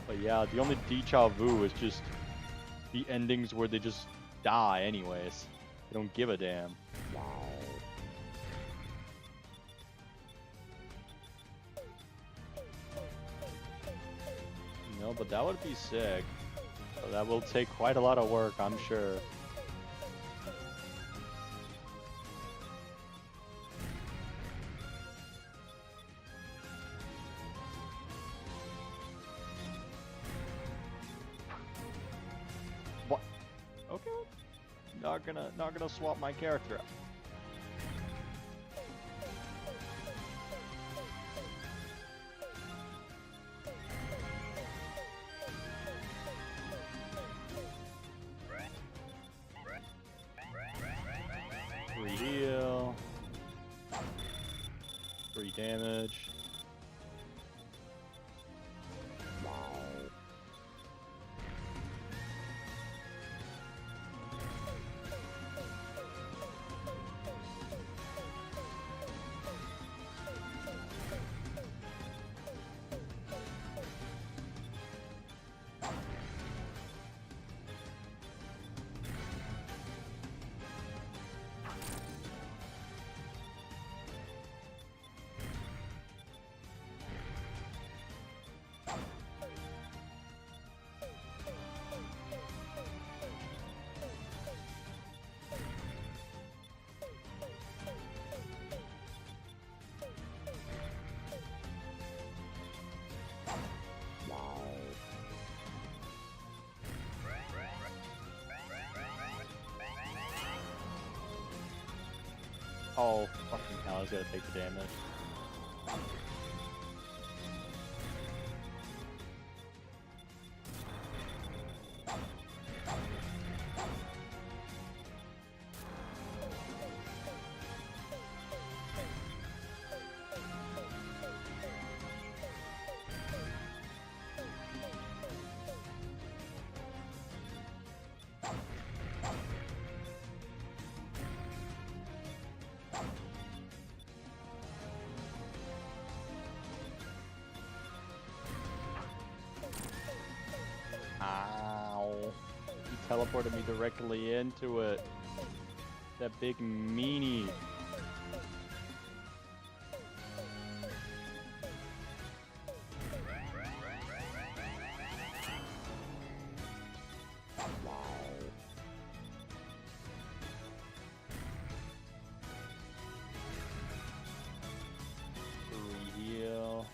But yeah, the only deja vu is just the endings where they just die anyways. They don't give a damn. No, but that would be sick. So that will take quite a lot of work, I'm sure. What? Okay. Not gonna swap my character out. Free heal. Free damage. Oh, fucking hell, I was gonna take the damage. Ow. He teleported me directly into it. That big meanie. Heal.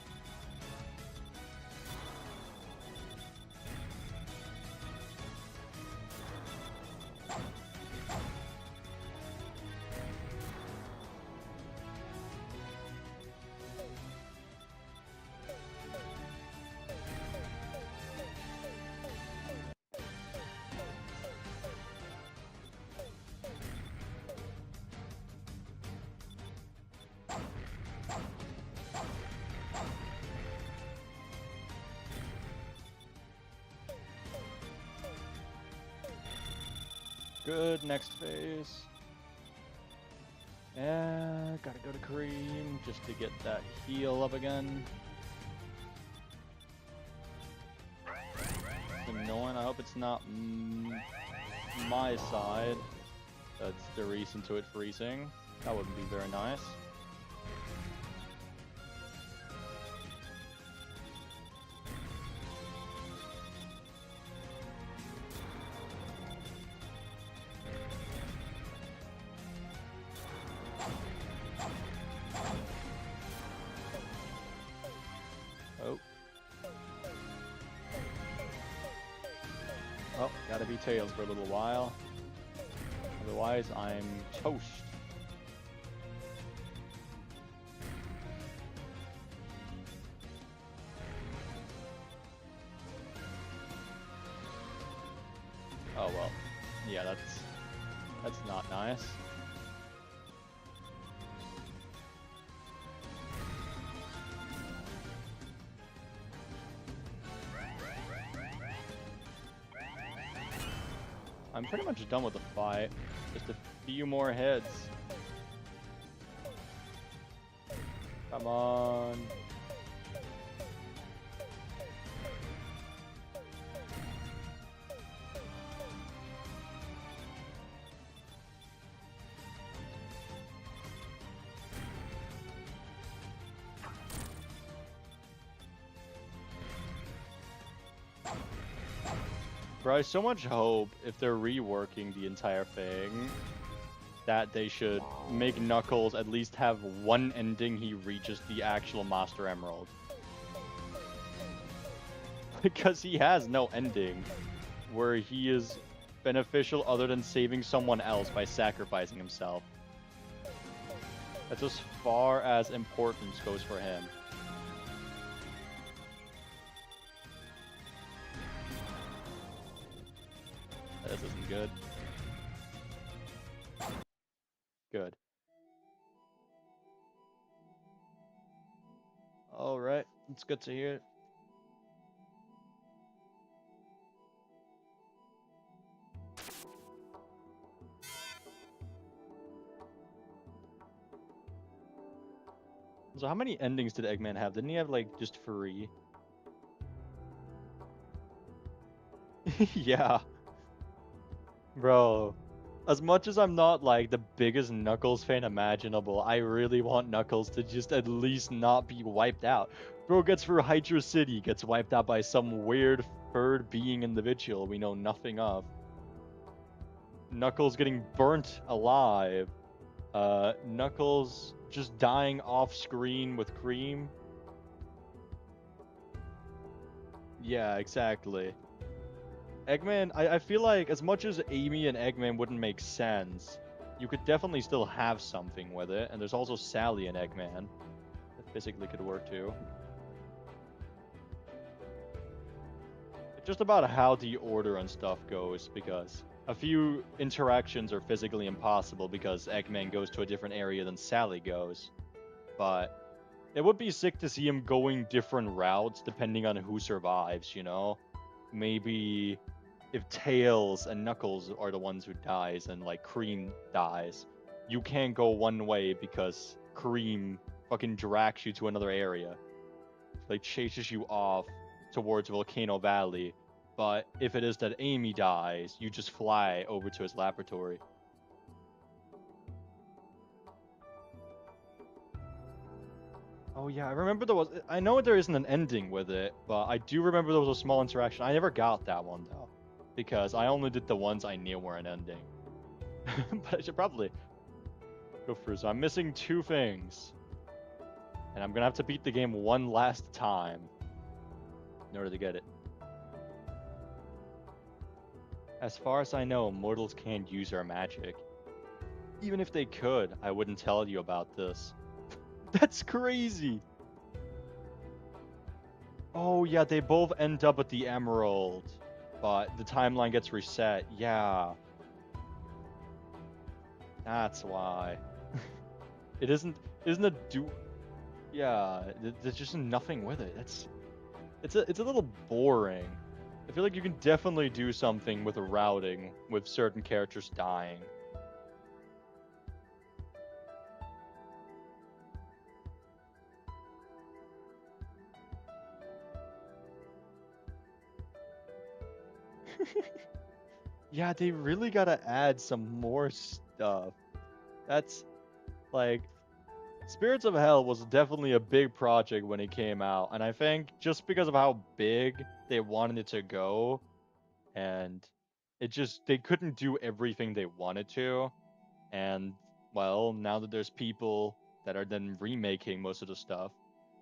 Good, next phase. Yeah, gotta go to Cream just to get that heal up again. It's annoying, I hope it's not my side. That's the reason to it freezing. That wouldn't be very nice. Oh, gotta be Tails for a little while. Otherwise, I'm toast. Oh well. Yeah, that's not nice. I'm pretty much done with the fight. Just a few more heads. Come on. Bro, I so much hope if they're reworking the entire thing that they should make Knuckles at least have one ending he reaches the actual Master Emerald. Because he has no ending where he is beneficial other than saving someone else by sacrificing himself. That's as far as importance goes for him. This isn't good. Good. Alright, it's good to hear. So how many endings did Eggman have? Didn't he have like just 3? Yeah. Bro, as much as I'm not like the biggest Knuckles fan imaginable, I really want Knuckles to just at least not be wiped out. Bro gets through Hydro City, gets wiped out by some weird third being individual we know nothing of. Knuckles getting burnt alive. Knuckles just dying off screen with Cream. Yeah, exactly. Eggman, I feel like as much as Amy and Eggman wouldn't make sense, you could definitely still have something with it. And there's also Sally and Eggman that physically could work too. It's just about how the order and stuff goes, because a few interactions are physically impossible because Eggman goes to a different area than Sally goes. But it would be sick to see him going different routes depending on who survives, you know? Maybe if Tails and Knuckles are the ones who dies and like Cream dies, you can't go one way because Cream fucking drags you to another area. Like chases you off towards Volcano Valley. But if it is that Amy dies, you just fly over to his laboratory. Oh yeah, I remember there was. I know there isn't an ending with it, but I do remember there was a small interaction. I never got that one though, because I only did the ones I knew were an ending. But I should probably go through. So I'm missing two things, and I'm gonna have to beat the game one last time in order to get it. As far as I know, mortals can't use our magic. Even if they could, I wouldn't tell you about this. That's crazy. Oh yeah, they both end up at the Emerald, but the timeline gets reset. Yeah, that's why. It isn't a do. Yeah, there's just nothing with it. It's a little boring. I feel like you can definitely do something with a routing with certain characters dying. Yeah, they really gotta add some more stuff. That's like Spirits of Hell was definitely a big project when it came out, and I think just because of how big they wanted it to go, and they couldn't do everything they wanted to, and well, now that there's people that are then remaking most of the stuff,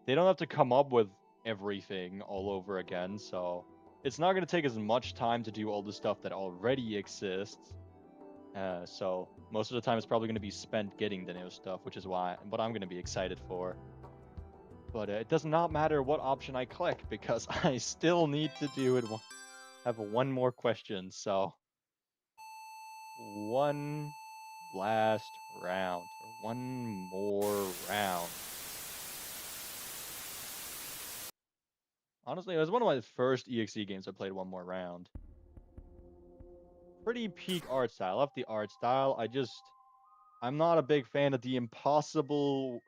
they don't have to come up with everything all over again, so it's not going to take as much time to do all the stuff that already exists. So most of the time it's probably going to be spent getting the new stuff, which is what I'm going to be excited for. But it does not matter what option I click because I still need to do it. Have one more question, so one last round, or one more round. Honestly, it was one of my first EXE games I played one more round. Pretty peak art style. I love the art style. I'm not a big fan of the possible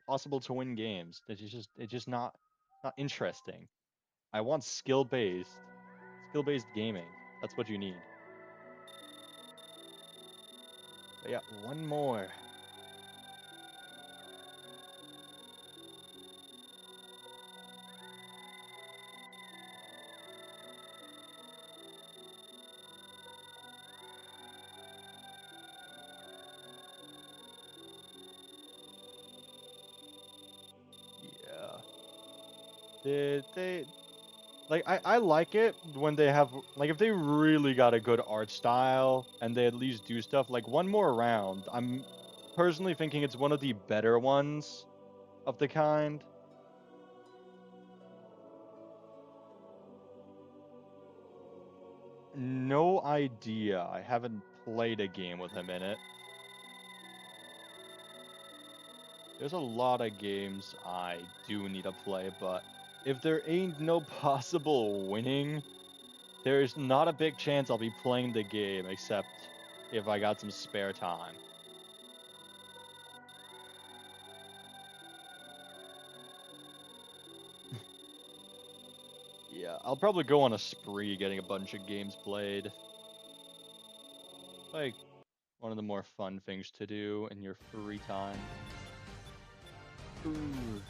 to win games. It's just not interesting. I want skill based gaming. That's what you need. But yeah, one more. Yeah. They like I like it when they have like if they really got a good art style and they at least do stuff like one more round. I'm personally thinking it's one of the better ones of the kind. No idea. I haven't played a game with him in it. There's a lot of games I do need to play, but if there ain't no possible winning, there's not a big chance I'll be playing the game except if I got some spare time. Yeah, I'll probably go on a spree getting a bunch of games played. Like one of the more fun things to do in your free time. Ooh.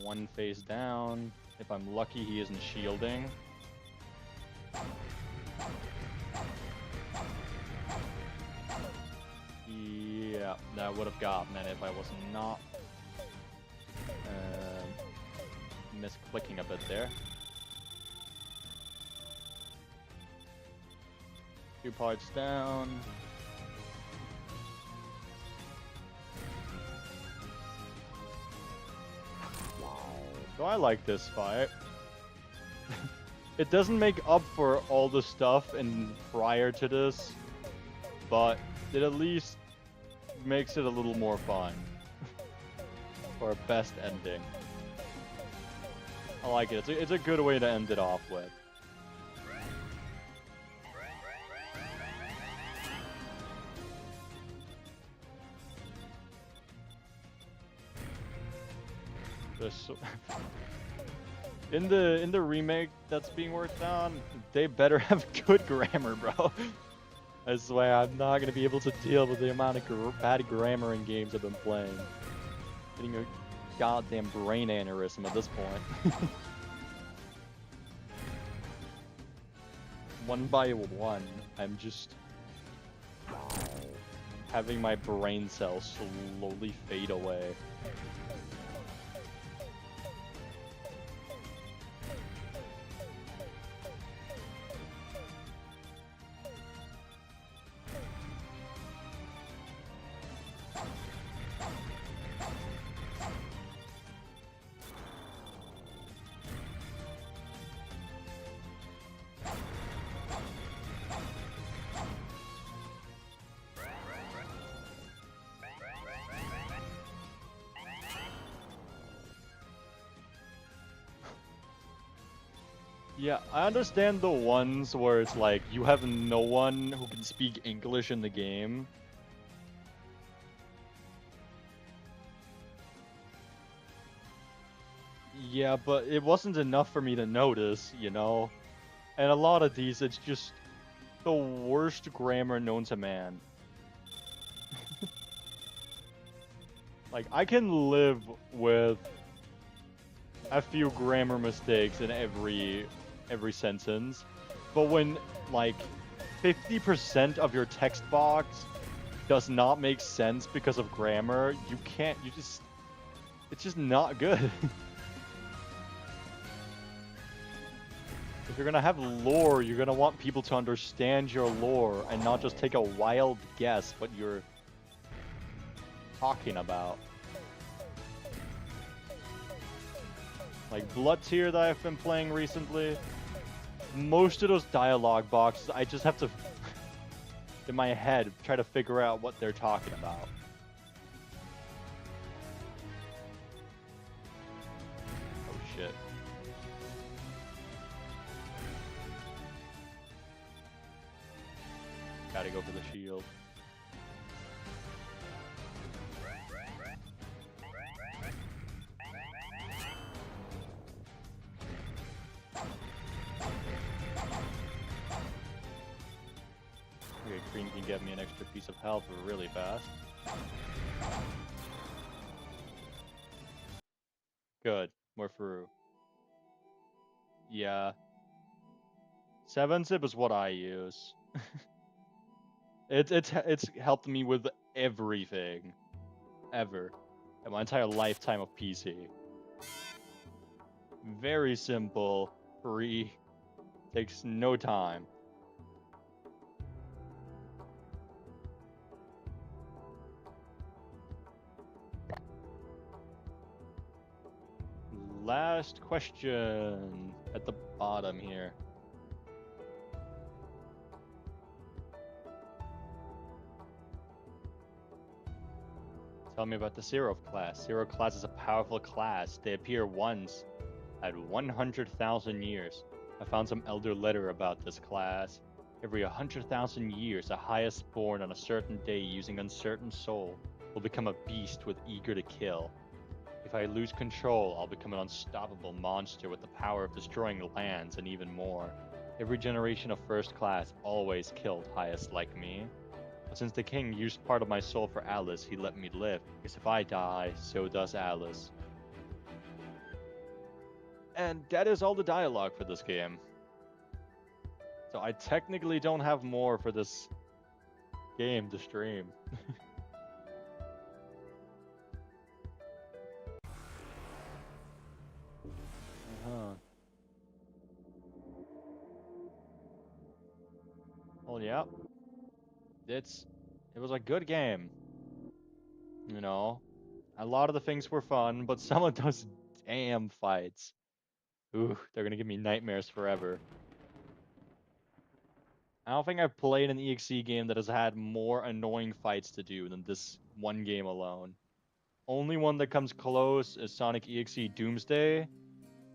One face down. If I'm lucky, he isn't shielding. Yeah, that would have gotten it if I was not misclicking a bit there. 2 parts down. So I like this fight. It doesn't make up for all the stuff in prior to this, but it at least makes it a little more fun. For a best ending. I like it. It's a good way to end it off with. Just in the remake that's being worked on, they better have good grammar, bro. I swear, I'm not gonna be able to deal with the amount of bad grammar in games I've been playing. Getting a goddamn brain aneurysm at this point. One by one, I'm just having my brain cells slowly fade away. Yeah, I understand the ones where it's like you have no one who can speak English in the game. Yeah, but it wasn't enough for me to notice, you know? And a lot of these, it's just the worst grammar known to man. Like, I can live with a few grammar mistakes in every sentence, but when, like, 50% of your text box does not make sense because of grammar, it's just not good. If you're gonna have lore, you're gonna want people to understand your lore and not just take a wild guess what you're talking about. Like Blood Tier that I've been playing recently, most of those dialogue boxes, I just have to, in my head, try to figure out what they're talking about. Oh shit. Gotta go for the shield. Okay, Green can get me an extra piece of health really fast. Good, we're through. Yeah. 7-zip is what I use. It's helped me with everything. Ever. In my entire lifetime of PC. Very simple, free, takes no time. Last question at the bottom here. Tell me about the Zero class. Zero class is a powerful class. They appear once at 100,000 years. I found some elder letter about this class. Every 100,000 years, a highest born on a certain day using uncertain soul will become a beast with eager to kill. If I lose control, I'll become an unstoppable monster with the power of destroying lands and even more. Every generation of first class always killed highest like me. But since the king used part of my soul for Alice, he let me live, because if I die, so does Alice. And that is all the dialogue for this game. So I technically don't have more for this game to stream. Uh-huh. Well, yeah. It was a good game. You know, a lot of the things were fun, but some of those damn fights. Ooh, they're gonna give me nightmares forever. I don't think I've played an EXE game that has had more annoying fights to do than this one game alone. Only one that comes close is Sonic EXE Doomsday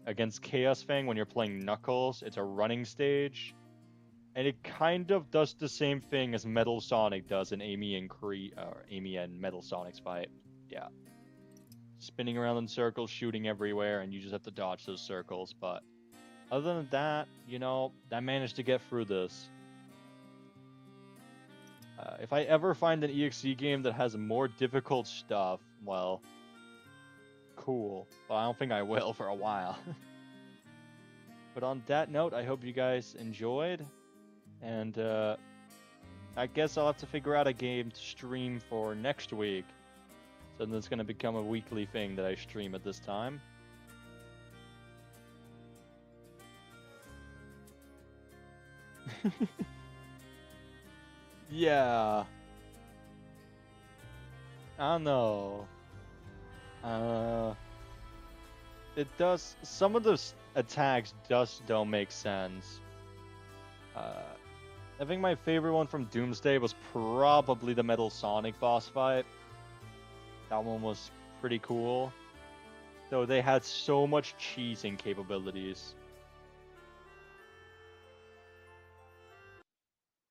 against Chaos Fang when you're playing Knuckles. It's a running stage. And it kind of does the same thing as Metal Sonic does in Amy and Amy and Metal Sonic's fight. Yeah. Spinning around in circles, shooting everywhere, and you just have to dodge those circles. But other than that, you know, I managed to get through this. If I ever find an EXE game that has more difficult stuff, well, cool. But I don't think I will for a while. But on that note, I hope you guys enjoyed. And I guess I'll have to figure out a game to stream for next week. So then it's going to become a weekly thing that I stream at this time. Yeah. I don't know. It does. Some of the attacks just don't make sense. I think my favorite one from Doomsday was probably the Metal Sonic boss fight. That one was pretty cool. Though they had so much cheesing capabilities.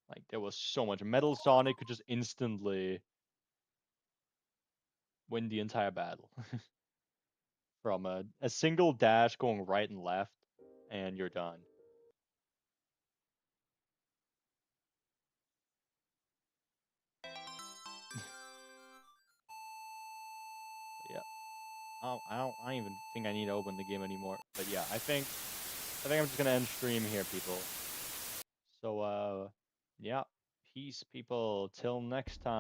Like, there was so much. Metal Sonic could just instantly win the entire battle. From a single dash going right and left, and you're done. Yeah. I don't even think I need to open the game anymore. But yeah, I think I'm just gonna end stream here, people. So yeah. Peace, people. Till next time.